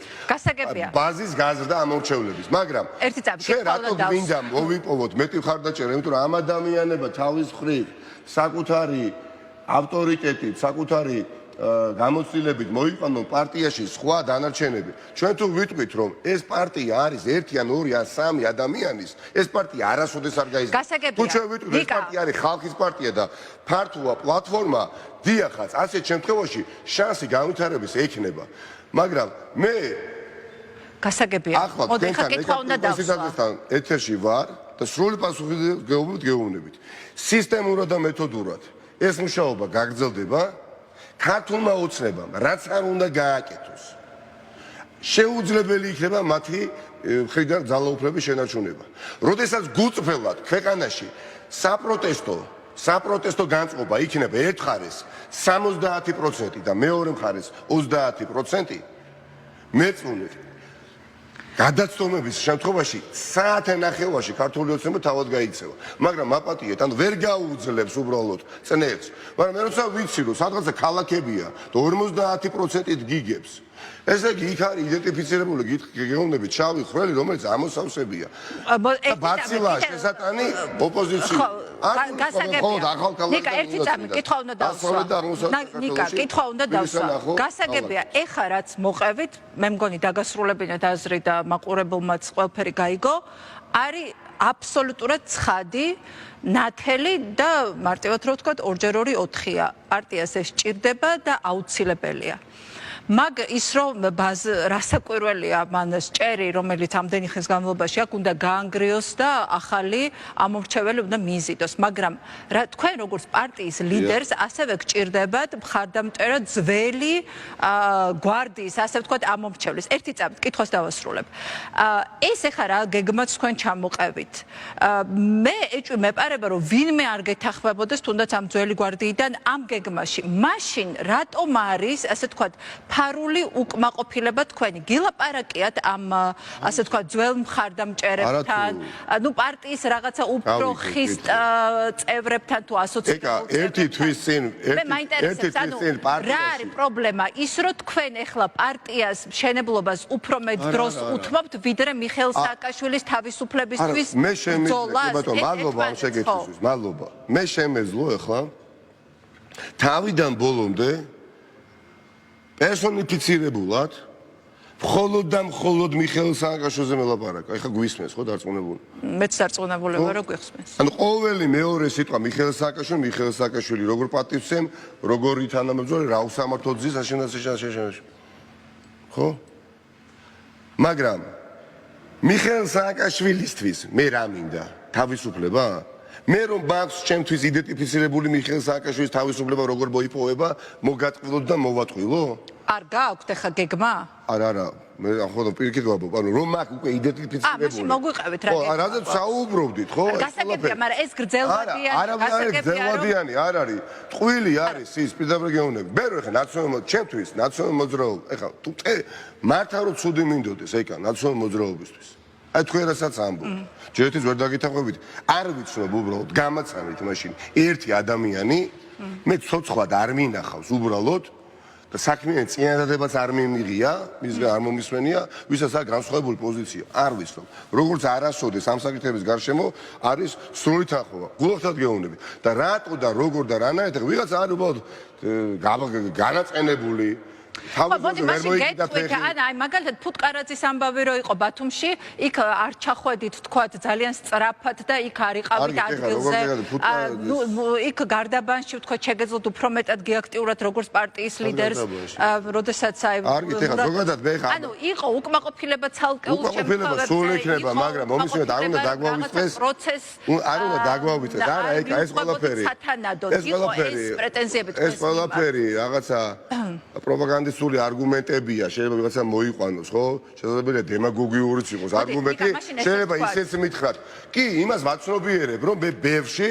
ბაზის გაზრდა ამორჩევლების, მაგრამ ჩვენ რატო გვინდა მოვიპოვოთ მეტი მხარდაჭერა, იმიტომ რომ ამ ადამიანებმა თავის მხრივ საკუთარი ავტორიტეტით, საკუთარი გამოცდილებით მოიყვანონ პარტიაში სხვა დანარჩენები. ჩვენ თუ ვიტყვით, რომ ეს პარტია არის 1 ან 2 ან 3 ადამიანის, ეს პარტია არასოდეს არ გაიზრდება. თუ ჩვენ ვიტყვით, ეს პარტია არის ხალხის პარტია და ფართოა პლატფორმა, დიახაც, ასეთ შემთხვევაში შანსი განვითარების ექნება. მაგრამ მე გასაგებია. მოდი ხა კითხვა უნდა დავსვა. ეთერში ვარ და სრული პასუხისმგებლობით გეუბნებით. სისტემურად და მეთოდურად ეს მუშაობა გაგრძელდება. ქართულმა ოცნებამ რაც არ უნდა გააკეთოს. შეუძლებელი იქნება მათი მხრიდან ძალაუფლების შენარჩუნება. როდესაც გუწფელად ქვეყანაში საპროტესტო განწყობა იქნება ერთ მხარეს 70% და მეორე მხარეს 30%, მეწუნეთ გადაცდომების შემთხვევაში საათენახევარში ქართული ოცნება თავად გაიქცევა. მაგრამ აპატიეთ, ან ვერ გაუძლებს უბრალოდ წნევს. მაგრამ მე როცა ვიცი, რომ სადღაცა ქალაქებია და 50%-ით გიგებს, ესე იგი იქ არის იდენტიფიცირებული გეუბნებით შავი ხვრელი, რომელიც ამოსავსებია. ბაცილა შესატანი ოპოზიცია. ნიკა, ერთი წამი კითხვა უნდა დავსვა. ნიკა, კითხვა უნდა დავსვა. გასაგებია, ეხა რაც მოყევით, მე მგონი დაგასრულებინათ აზრი და მაყურებელმაც ყველაფერი გაიგო, არის აბსოლუტურად ცხადი, ნათელი და მარტივად რო ვთქვათ, 2x2 4-ია. პარტიას ეს სჭირდება და აუცილებელია. მაგ ის რომ რასაკვირველია მან სჭერი, რომელიც ამდენი ხნის განმავლობაში აქ უნდა გაანგრიოს და ახალი ამორჩეველი უნდა მიიზიდოს. მაგრამ თქვენ როგორც პარტიის ლიდერს ასევე გჭირდებათ მხარდამჭერა ძველი გვარდიის, ასე ვთქვათ, ამორჩევლის. ერთი წამით კითხვას დავასრულებ. ეს ეხა რა გეგმაც თქვენ ჩამოყევით. მე ეჭვი მეპარება, რომ ვინმე არ გეთანხმებოდეს თუნდაც ამ ძველი გვარდიიდან ამ გეგმაში. მაშინ რატომ არის, ასე ვთქვათ, ფარული უკმაყოფილება თქვენი გილაპარაკიათ ამ ასე თქვა ძველ მხარდამჭერებთან ნუ პარტიის რაღაცა უფრო ხის წევრებთან თუ ასოციაციებთან ერთი თვის წინ რა არის პრობლემა ის რომ თქვენ ეხლა პარტიას მშენებლობას უფრო მეტ დროს უთმობთ ვიდრე მიხეილ სააკაშვილის თავისუფლებისთვის ბრძოლას მადლობა ამ შეკითხვისთვის მადლობა მე შემეძლო ეხლა თავიდან ბოლომდე პერსონიფიცირებულად მხოლოდ და მხოლოდ მიხეილ სააკაშვილზე მელაპარაკა. ეხლა გვისმენს ხო დარწმუნებული? მეც დარწმუნებული ვარ, რომ გვიხსმენს. ანუ ყოველი მეორე სიტყვა მიხეილ სააკაშვილი როგორ პატივცემ, როგორი თანამებრძოლი, რა უსამართლოდ ზის აშენაში. ხო? მაგრამ მიხეილ სააკაშვილისთვის მე რა მინდა? თავისუფლება? მე რომ მაქვს ჩემთვის იდენტიფიცირებული მიხეილ სააკაშვილის თავისუფლება როგორ მოიპოვება, მოგატყვილოთ და მოვატყვილო? არ გააქვთ ახლა გეგმა? არა, მე ახლა პირიქით ვაბობ, ანუ რომ მაქვს უკვე იდენტიფიცირებული. მაშინ მოგვიყევით რა გეგმა? ხო, რაზეც საუბრობდით, ხო? გასაგებია, მაგრამ ეს გრძელვადიანი, გრძელვადიანი არ არის. ტყვილი არის ის პირდაპირ გეუბნები. მე რომ ახლა ჩემთვის ნაციონალურ მოძრაობა, ახლა თუ მართა რომ ცუდი მინდოდეს, ეკა ნაციონალურ მოძრაობისთვის. აი თქვენ რასაც ამბობთ. ჯერთვის ვერ დაგითანხმებით, არ ვიცნობ უბრალოდ გამაცანით მაშინ ერთი ადამიანი, მე ცოცხლად არ მინახავს უბრალოდ და საქმიანი წინადადებაც არ მიმიღია, მისგან არ მომისმენია, ვისაც აქვს განსხვავებული პოზიცია, არ ვიცნობ. როგორც არასოდეს ამ საკითხების გარშემო არის სრული თანხმობა. გულახდათ გეუბნებით და რატო და როგორ და რანაირად ვიღაც არ უბრალოდ განაწყენებული მოდი მაშინ გეტყვით, აი მაგალითად ფუტკარაძის ამბავი რო იყო ბათუმში, იქ არ ჩახვედით თქვათ ძალიან სწრაფად და იქ არ იყავით ადგილზე. იქ გარდაბანში თქვათ შეგეძლოთ უფრო მეტად გეაქტიურად როგორც პარტიის ლიდერს, როდესაც აი ანუ იყო უკმაყოფილება ცალკეულ შემთხვევებში. სულ იქნება, მაგრამ მომისმენთ არ უნდა დაგვავიწყდეს პროცესი. არ უნდა დაგვავიწყდეს, არა, ეს ყველაფერი. ეს პრეტენზიები თქვენ. ეს ყველაფერი რაღაცა პროპაგანდის სული არგუმენტებია, შეიძლება ვიღაცა მოიყვანოს, ხო? შესაძლებელია დემაგოგიურიც იყოს არგუმენტი, შეიძლება ისეც მითხრათ. კი, იმას ვაცნობიერებ, რომ მე ბევში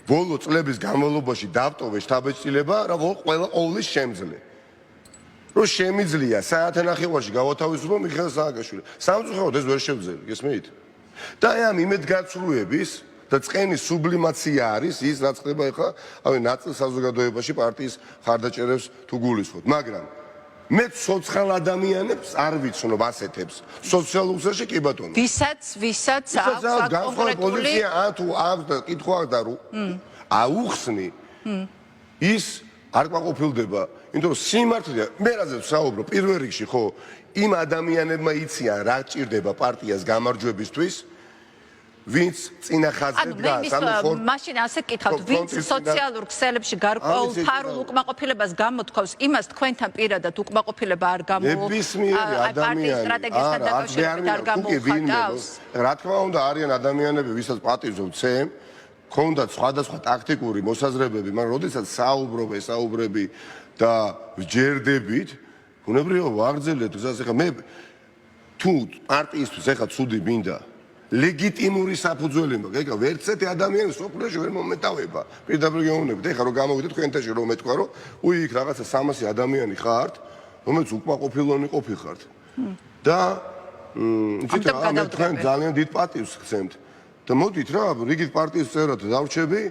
ბოლო წლების განმავლობაში დავტოვე შთაბეჭდილება, რა ყველა ყოვლის შემძლე. რომ შემიძლია საათენახევარში გავათავისუფლო მიხეილ სააკაშვილს. სამწუხაროდ ეს ვერ შევძელი, გესმით? და აი ამ იმედგაცრუების და წყენის სუბლიმაცია არის ის, რაც ხდება ახლა, აი ნაწილ საზოგადოებაში პარტიის ხარდაჭერებს თუ გულისხმობთ, მაგრამ მე ცოცხალ ადამიანებს არ ვიცნობ ასეთებს სოციალურ ქსელში კი ბატონო ვისაც აქვს კონკრეტული პოზიცია თუ აქვს და კითხვა და აუხსნი ის არ ყოფილდება იმიტომ რომ სიმართლეა, მე რაზე ვსაუბრობ, პირველ რიგში ხო, იმ ადამიანებმა იციან რა ჭირდება პარტიას გამარჯვებისთვის, ვინც წინა ხაზზე დგას, მაშინ ასე კითხავთ, ვინც სოციალურ ქსელებში გარკვეულ ფარულ უკმაყოფილებას გამოთქვავს, იმას თქვენთან პირადად უკმაყოფილება არ ნებისმიერი ადამიანი არ გამოხატავს. რა თქმა უნდა, არიან ადამიანები, ვისაც პატივს ვცემ, ქონდათ სხვადასხვა ტაქტიკური მოსაზრებები, მაგრამ როდესაც საუბრები და ვჯერდებით, უნებრივია ვაგრძელეთ გზას. ეხლა მე თუ პარტიისთვის ეხლა ცუდი მინდა ლეგიტიმური საფუძველი მაქვს. ეხლა ვერცერთი ადამიანი სოფლში ვერ მომეტავება. პირდაპირ გეუბნებით, ეხლა რომ გამოვიდეთ თქვენთანში რომ მეთქვა, რომ უი იქ რაღაცა 300 ადამიანი ხართ, რომელიც უკმაყოფილონი ყოფილიყართ. და იცით რა, მე თქვენ ძალიან დიდ პატივს გცემთ. და მოდით რა, რიგით პარტიის წევრად დავრჩები,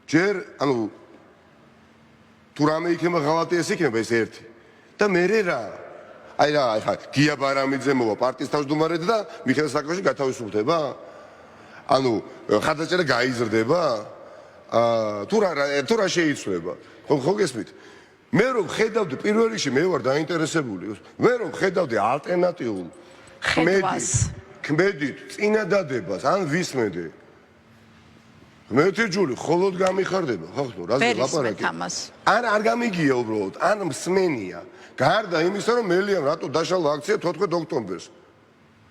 ჯერ, ანუ თუ რამე იქნება ღალატი ეს იქნება ეს ერთი. და მე რა აი რა, ახლა გია ბარამიძე მოვა პარტიის თავმჯდომარედ და მიხეილ სააკაშვილი გათავისუფლდება? ანუ ხარდაჭერა გაიზრდება? თუ რა შეიცვლება? ხო გესმით? მე რომ ხედავდი პირველ რიგში მე ვარ დაინტერესებული. მე რომ ხედავდი ალტერნატიულ ქმედით წინადადებას ან ვისმენდი. მეთეჯული ხოლოდ გამიხარდება, ხო, რაზე ლაპარაკი? არ გამიგია უბრალოდ, ან მსმენია. გარდა იმისა, რომ მელიამ რატო დაშალა აქცია 14 ოქტომბერს.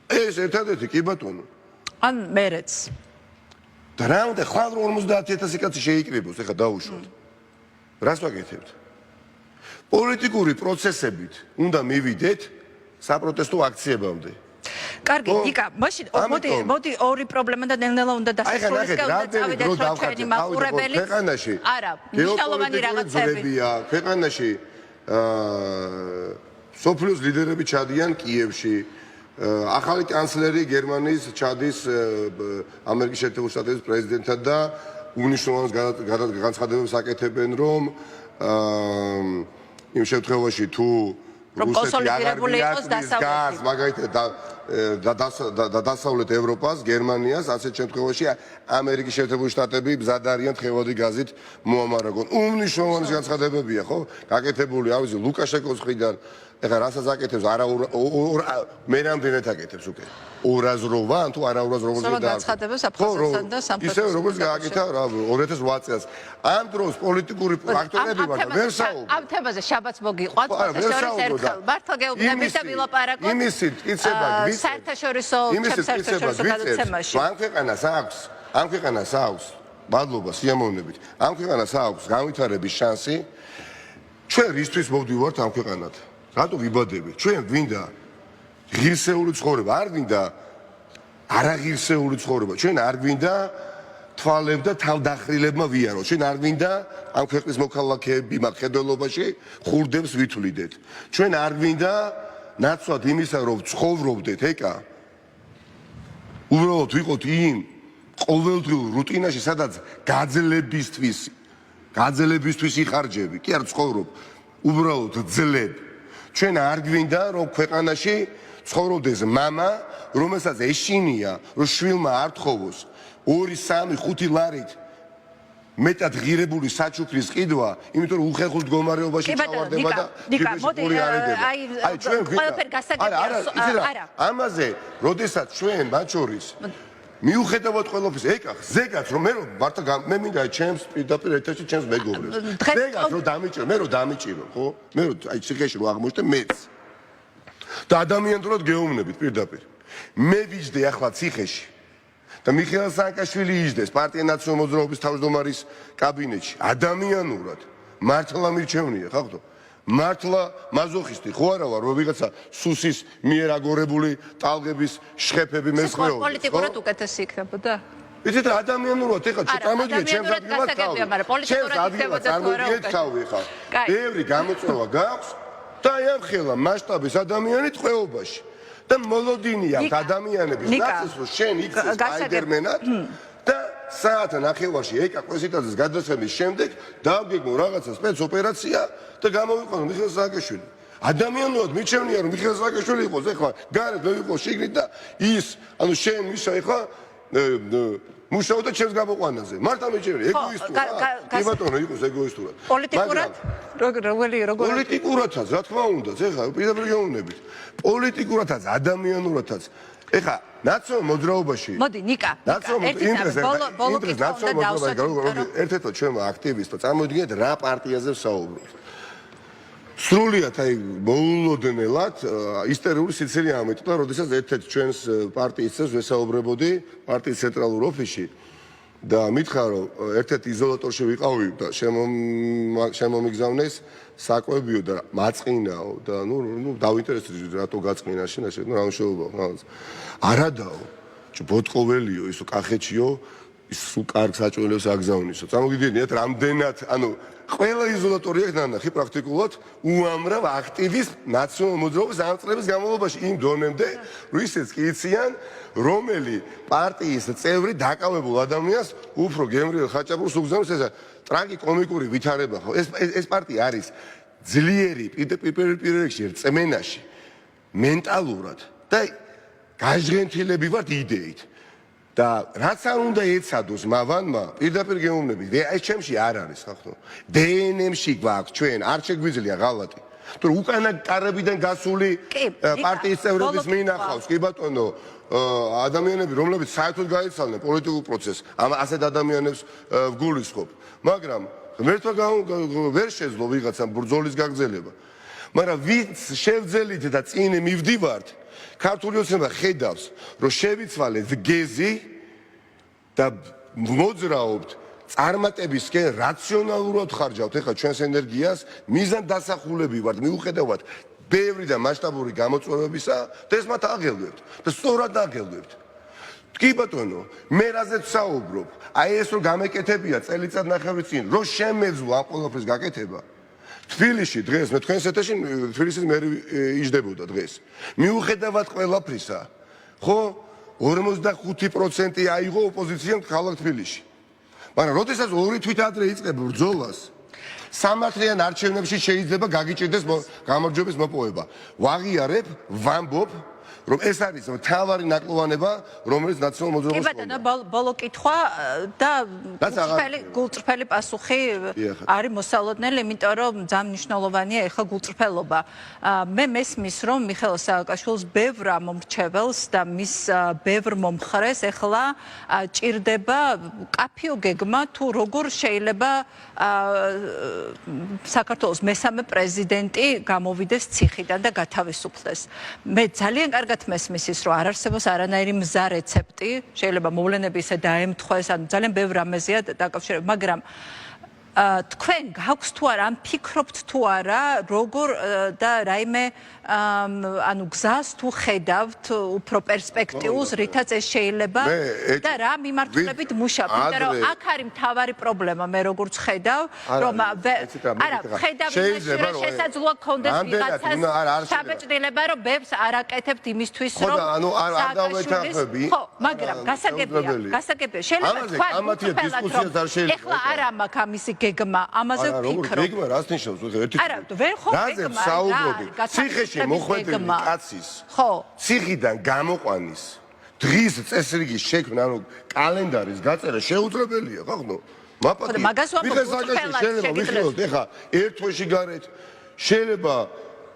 ეს ერთადერთი კი ბატონო. ან მერეც. და რა უნდა ხვალ 50,000 კაცი შეიკრიბოს, ეხა დაუშვათ. რას ვაკეთებთ? პოლიტიკური ප්‍රოცესებით უნდა მივიდეთ საპროტესტო აქციებამდე. კარგი, ნიკა, მაშინ მოდი ორი პრობლემა და ნელ-ნელა უნდა დასრულისკენ და წავიდეთ რომ ჩვენი მაყურებელი. არა, მნიშვნელოვანი რაღაცები. ქვეყანაში სოფლიოს ლიდერები ჩადიან კიევში. ახალი კანცლერი გერმანიის ჩადის ამერიკის შეერთებული შტატების პრეზიდენტად და უნიშნულოვანეს განცხადებებს აკეთებენ, რომ იმ შემთხვევაში თუ კონსოლიდირებული იყოს დასავლეთი, მაგალითად და დასავლეთ ევროპას, გერმანიას, ასეთ შემთხვევაში ამერიკის შეერთებული შტატები მზად არიან თხევადი გაზით მოამარაგონ. უნიშნულოვანესი განცხადებებია, ხო? გაკეთებული, ავიზი ლუკაშენკოს მხრიდან, ეხლა რასაც აკეთებს, მე რამდენად აკეთებს უკვე? ორაზროვან თუ არაორაზროვან განცხადებას აფხაზეთთან და სამხედრო ისე როგორც გააკეთა 2008 წელს. ამ დროს პოლიტიკური ფაქტორები ვარ და ვერ საუბრობ. ამ თემაზე შაბათს მოგიყვათ, პროფესორის ერთხელ მართლა გეუბნებით და ვილაპარაკოთ. იმისით იცება გვიწევს. საერთაშორისო გადაცემაში. ამ ქვეყანას აქვს მადლობა სიამოვნებით. ამ ქვეყანას აქვს განვითარების შანსი. ჩვენ რისთვის მოვდივართ ამ ქვეყანად? რატო ვიბადებით? ჩვენ გვინდა ღირსეული ცხოვრება, არ გვინდა არაღირსეული ცხოვრება. ჩვენ არ გვინდა თვალებ და თავდახრილებმა ვიაროთ. ჩვენ არ გვინდა ამ ქვეყნის მოქალაქეები მხედველობაში ხურდებს ვითვლიდეთ. ჩვენ არ გვინდა ნაცვლად იმისა, რომ ცხოვრობდეთ, ეკა. უბრალოდ ვიყოთ იმ ყოველდღიურ რუტინაში, სადაც გაძლებისთვის იხარჯები, კი არ ცხოვრობ, უბრალოდ ძლებ. ჩვენ არ გვინდა, რომ ქვეყანაში ცხოვრობდეს მამა, რომელსაც ეშინია, რომ შვილმა არ თხოვოს 2, 3, 5 ლარით მეტად ღირებული საჩუქრის ყიდვა, იმიტომ რომ უხერხულ მდგომარეობაში ჩავარდება და ჯიბეშური არიდება. აი ჩვენ ყველაფერი გასაგებია. ამაზე, როდესაც ჩვენ მათ შორის მიუხედავად ყველაფრის, ეკა, ზეგაც რომ მე მინდა ჩემს პირდაპირ ერთაში ჩემს მეგობრებს. ზეგაც რომ დამიჭირო, ხო? მე აი ციხეში რომ აღმოჩნდე მეც. და ადამიანურად გეუბნებით პირდაპირ. მე ვიждე ახლა ციხეში. და მიხეილ სააკაშვილი იждდეს პარტია ნაციონალური მოძრაობის თავმჯდომარის კაბინეტში. ადამიანურად მართლა მირჩევნია, ხახტო? მართლა მაზოხისტი ხო არა ვარ, რომ ვიღაცა სუსის მიერ აგორებული ტალღების შხეფები მესხმეობ. პოლიტიკურად უკეთესი იქნებოდა? იცით რა ადამიანურად ეხლა წარმოგიდგენთ ჩემს ადგილას თავი. ჩემს ადგილას წარმოგიდგენთ თავი ხა. ბევრი გამოწვევა გაქვს და ეხლა მასშტაბის ადამიანი ტყვეობაში. და მოლოდინია ადამიანების ნაცის რომ შენ იქცეს სპაიდერმენად და საათ ნახევარში ეკა კვესიტაძის გადაცემის შემდეგ დავგეგმო რაღაცა სპეცოპერაცია და გამოვიყვანო მიხეილ სააკაშვილი. ადამიანურად მიჩვენია რომ მიხეილ სააკაშვილი იყოს ეხლა გარეთ მე ვიყო შიგნით და ის ანუ შენ მიშა ეხლა მუშაობდა ჩემს გამოყვანაზე. მართლა მეჭერე, ეგოისტურად. კი ბატონო, იყოს ეგოისტურად. პოლიტიკურად პოლიტიკურადაც, რა თქმა უნდა, ეხლა პირდაპირ გეუბნებით. პოლიტიკურადაც, ადამიანურადაც. ეხლა ნაციონალურ მოძრაობაში მოდი ნიკა ბოლო კითხვა უნდა დავსვათ ერთ-ერთად ჩვენმა აქტივისტმა წარმოიდგინეთ რა პარტიაზე ვსაუბრობთ სრულიად აი მოულოდნელად ისტერიული სიცილი ამეტყვა როდესაც ერთ-ერთ ჩვენს პარტიის წევრს ვესაუბრებოდი პარტიის ცენტრალურ ოფისში და მითხრა რომ ერთ-ერთ იზოლატორში ვიყავი და შემომიგზავნეს საკვებიო და მაწყინაო და ნუ დავინტერესდი რატო გაწყინა შენაში ნუ რა მშობლობა არადაო ბოტყოველიო ისო კახეთშიო ის სულ კარგ საჭმელებს აგზავნისო წარმოგიდგენიათ რამდენად ანუ ყველა იზოლატორი აქ ნანახი პრაქტიკულად უამრავ აქტივისტ ნაციონალურ მოძრაობის ამწრების განმავლობაში იმ დონემდე რუსეთს კი იციან რომელი პარტიის წევრი დაკავებულ ადამიანს უფრო გემრიელ ხაჭაპურს უგზავნის ესა ტრაგიკომიკური ვითარება ხო ეს პარტია არის ძლიერი პირველ რიგში რწმენაში მენტალურად და გაჟღენთილები ვართ იდეით და რაც არ უნდა ეცადოს მავანმა პირდაპირ გეუბნები ეს ჩემში არ არის ხახო დნმ-ში გვაქვს ჩვენ არ შეგვიძლია ღალატი თუ უკანა კარებიდან გასული პარტიის წევრების მინახავს კი ბატონო ადამიანები რომლებიც საერთოდ გაიცალნენ პოლიტიკურ პროცესს ამ ასეთ ადამიანებს ვგულისხმობ მაგრამ ღმერთმა ვერ შეძლო ვიღაცამ ბრძოლის გაგრძელება მაგრამ ვინც შევძელით და წინ მივდივართ ქართული ოცნება ხედავს რომ შევიცვალეთ გეზი და მოძრაობთ წარმატებისკენ რაციონალურად ხარჯავთ ეხლა ჩვენს ენერგიას მიზან დასახულები ვართ მიუხედავად ბევრი და მასშტაბური გამოწვევებისა და ეს მათ აღელვებთ და სწორად აღელვებთ კი ბატონო მე რაზეც საუბრობ აი ეს რომ გამეკეთებია წელიწადნახევრის წინ რომ შემეძლო ამ ყველაფრის გაკეთება თბილისში დღეს მე თქვენს ეთერში თბილისის მერი იჯდებოდა დღეს მიუხედავად ყველაფრისა ხო 45% აიღო ოპოზიციამ ქალაქ თბილისში მაგრამ როდესაც ორი თვით ადრე იწყებ ბრძოლას სამართლიან არჩევნებში შეიძლება გაგიჭირდეს გამარჯვების მოპოვება ვაღიარებ ვამბობ რომ ეს არის მთავარი ნაკლოვანება რომელიც ნაციონალურ მოძრაობას კი ბატონო ბოლო კითხვა და გულწრფელი პასუხი არის მოსალოდნელი იმიტომ რომ ძალიან მნიშვნელოვანია ეხლა გულწრფელობა მე მესმის რომ მიხეილ სააკაშვილს ბევრ მომრჩეველს და მის ბევრ მომხრეს ეხლა ჭირდება კაფიო გეგმა თუ როგორ შეიძლება საქართველოს მესამე პრეზიდენტი გამოვიდეს ციხიდან და გათავისუფლდეს მე ძალიან კარგად მესმის ის რომ არ არსებობს არანაირი მზა რეცეპტი შეიძლება მოვლენები ისე დაემთხვეს ან ძალიან ბევრ რამეზეა დაკავშირებული მაგრამ თქვენ გაქვს თუ არა ან ფიქრობთ თუ არა როგორ და რაიმე ანუ გზას თუ ხედავთ უფრო პერსპექტიულს რითაც ეს შეიძლება და რა მიმართულებით მუშაობთ იმიტომ რომ აქ არის მთავარი პრობლემა მე როგორც ხედავ რომ არა ხედავ იმაში რომ შესაძლოა გქონდეს ვიღაცას საბეჭდილება რომ ბევრს არ აკეთებთ იმისთვის რომ ხო და ანუ არ დავეთანხმები ხო მაგრამ გასაგებია შეიძლება თქვა ეხლა არა მაქვს ამისი გეგმა ამაზე ვფიქრობ გეგმა რას ნიშნავს ერთი არა ვერ ხო გეგმა რა ციხეში მოხვედრილი კაცის ხო ციხიდან გამოყვანის დღის წესრიგის შექმნა ანუ კალენდარის გაწერა შეუძლებელია ხახნო მაპატი შეიძლება ვიხილოთ ეხა ერთ თვეში გარეთ შეიძლება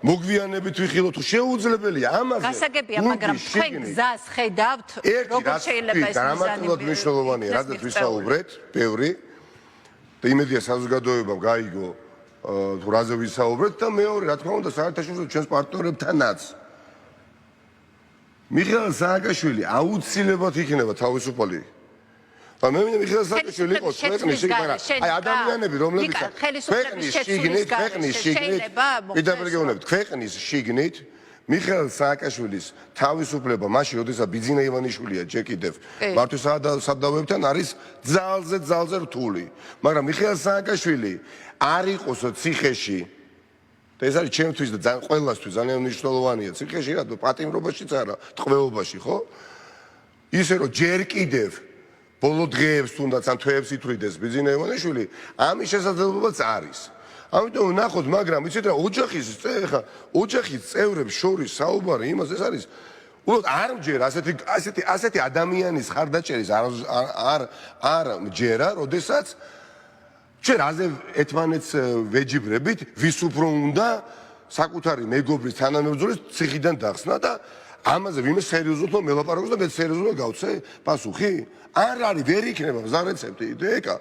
მოგვიანებით ვიხილოთ თუ შეუძლებელია ამაზე გასაგებია მაგრამ თქვენ გზას ხედავთ როგორ შეიძლება ეს დრამატულად მნიშვნელოვანია რადგან ვისაუბრეთ ბევრი და იმედია საზოგადოებამ გაიგო თუ რაზე ვისაუბრეთ და მეორე რა თქმა უნდა საერთაშორისო ჩვენს პარტნიორებთანაც მიხეილ სააკაშვილი აუცილებლად იქნება თავისუფალი და მე მინდა მიხეილ სააკაშვილი იყოს ქვეყნის შიგნით აი ადამიანები რომლებიც ქვეყნის შიგნით პირდაპირ გეუბნებით ქვეყნის შიგნით მიხეილ სააკაშვილის თავისუფლება მაშინ როდესაც ბიძინა ივანიშვილია ჯერ კიდევ მართვის სადავებთან არის ძალზე რთული მაგრამ მიხეილ სააკაშვილი არ იყოსო ციხეში და ეს არის ჩემთვის და ძალიან ყველასთვის ძალიან მნიშვნელოვანია ციხეში რა პატიმრობაშიც არა ტყვეობაში ხო ისე რომ ჯერ კიდევ ბოლო დღეებს თუნდაც ან თვეებს ითვლიდეს ბიძინა ივანიშვილი ამის შესაძლებლობაც არის ამიტომ ნახოთ მაგრამ იცით რა ოჯახის წევრებს შორის საუბარი იმას ეს არის უბრალოდ არ მჯერა ასეთი ადამიანის ხარდაჭერის არ მჯერა, როდესაც ჩვენ რაზე ერთმანეთს ვეჯიბრებით, ვის უფრო უნდა საკუთარი მეგობრის თანამებრძოლის ციხიდან დახსნა და ამაზე ვინმე სერიოზულად მელაპარაკოს და მე სერიოზულად გავცე პასუხი? არ არის, ვერ იქნება მზა რეცეპტი, ეკა.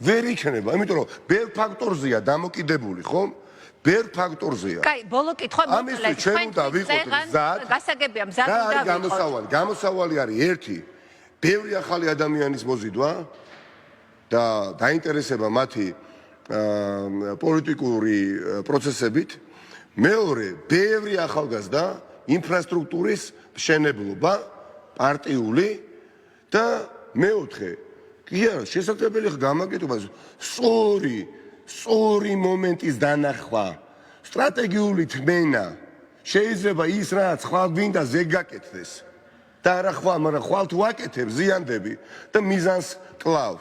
ვერ იქნება, იმიტომ რომ ბევრ ფაქტორზეა დამოკიდებული, ხომ? ბევრ ფაქტორზეა. კაი, ბოლო კითხვა მოკლედ. ჩვენ უნდა ვიყოთ მზად. გასაგებია, მზად უნდა ვიყოთ. გამოსავალი არის ერთი, ბევრი ახალი ადამიანის მოზიდვა და დაინტერესება მათი პოლიტიკური პროცესებით. მეორე, ბევრი ახალგაზრდა ინფრასტრუქტურის მშენებლობა, პარტიული და მეოთხე, კი არა, შესაძლებელი ხა გამაკეთება სწორი მომენტის დანახვა, სტრატეგიული თმენა, შეიძლება ის რაც ხვალ გვინდა ზეგ გაკეთდეს და არა ხვალ, მაგრამ ხვალ თუ აკეთებ ზიანდები და მიზანს კლავ.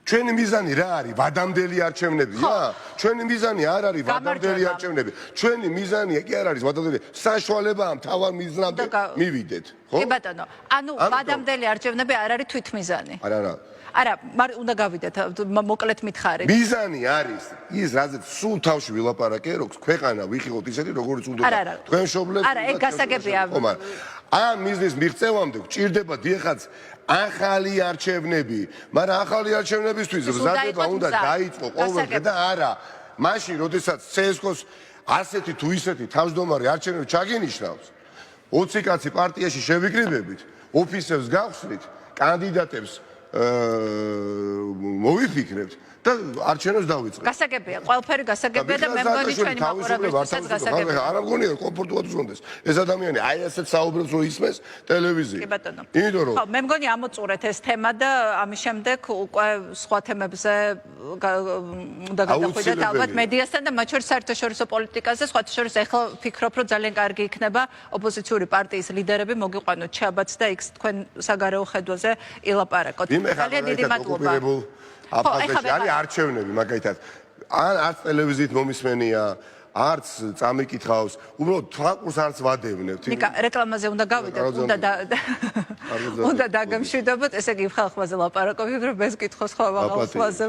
ჩვენი მიზანი რა არის? ვადამდელი არჩევნებია? ჩვენი მიზანი არ არის ვადამდელი არჩევნები. ჩვენი მიზანია კი არ არის ვადამდელი, საშუალება მთავარ მიზნამდე მივიდეთ, ხო? კი ბატონო, ანუ ვადამდელი არჩევნები არ არის თვითმიზანი. არა. არა, მაგრამ უნდა გავიდეთ, მოკლედ მითხარით. მიზანი არის ის, რაზეც სულ თავში ვილაპარაკე, რომ ქვეყანა ვიხილოთ ისეთი, როგორც უნდა თქვენ მშობლებს. არა, ეგ გასაგებია. ამ მიზნის მიღწევამდე გჭირდება დიახაც ახალი არჩევნები, მაგრამ ახალი არჩევნებისთვის მზადება უნდა დაიწყო ყოველდღე და არა მაშინ, როდესაც CSKO-ს ასეთი თუ ისეთი თავმჯდომარე არჩევნები ჩაგინიშნავს, 20 კაცი პარტიაში შევიკრიბებით, ოფისებს გავხსნით, კანდიდატებს მოვიფიქრებთ და არჩევნებს დავიწყებთ. გასაგებია, ყველაფერი გასაგებია და მე მგონი ჩვენი მაყურებლისთვისაც გასაგებია. არა მგონია რომ კომფორტულად უზრუნდეს. ეს ადამიანი აი ასეთ საუბრებს რო ისმეს ტელევიზიაზე. კი ბატონო. იმიტომ რომ ხო, მე მგონი ამოწურეთ ეს თემა და ამის შემდეგ უკვე სხვა თემებზე უნდა გადახვიდეთ ალბათ მედიასთან და მათ შორის საერთაშორისო პოლიტიკაზე, სხვათა შორის ახლა ვფიქრობ, რომ ძალიან კარგი იქნება ოპოზიციური პარტიის ლიდერები მოგიყვანოთ ჩაბაც და იქ თქვენ საგარეო ხედვაზე ილაპარაკოთ. ძალიან დიდი მადლობა. აფხაზეთში არის არჩევნები მაგალითად არც ტელევიზიით მომისმენია არც წამიკითხავს უბრალოდ თვალყურს არც ვადევნებთ ნიკა რეკლამაზე უნდა გავიდეთ უნდა დაგემშვიდობოთ ესე იგი ხალხმაზე ლაპარაკობთ რომ ეს კითხოს ხო აღარ სხვაზე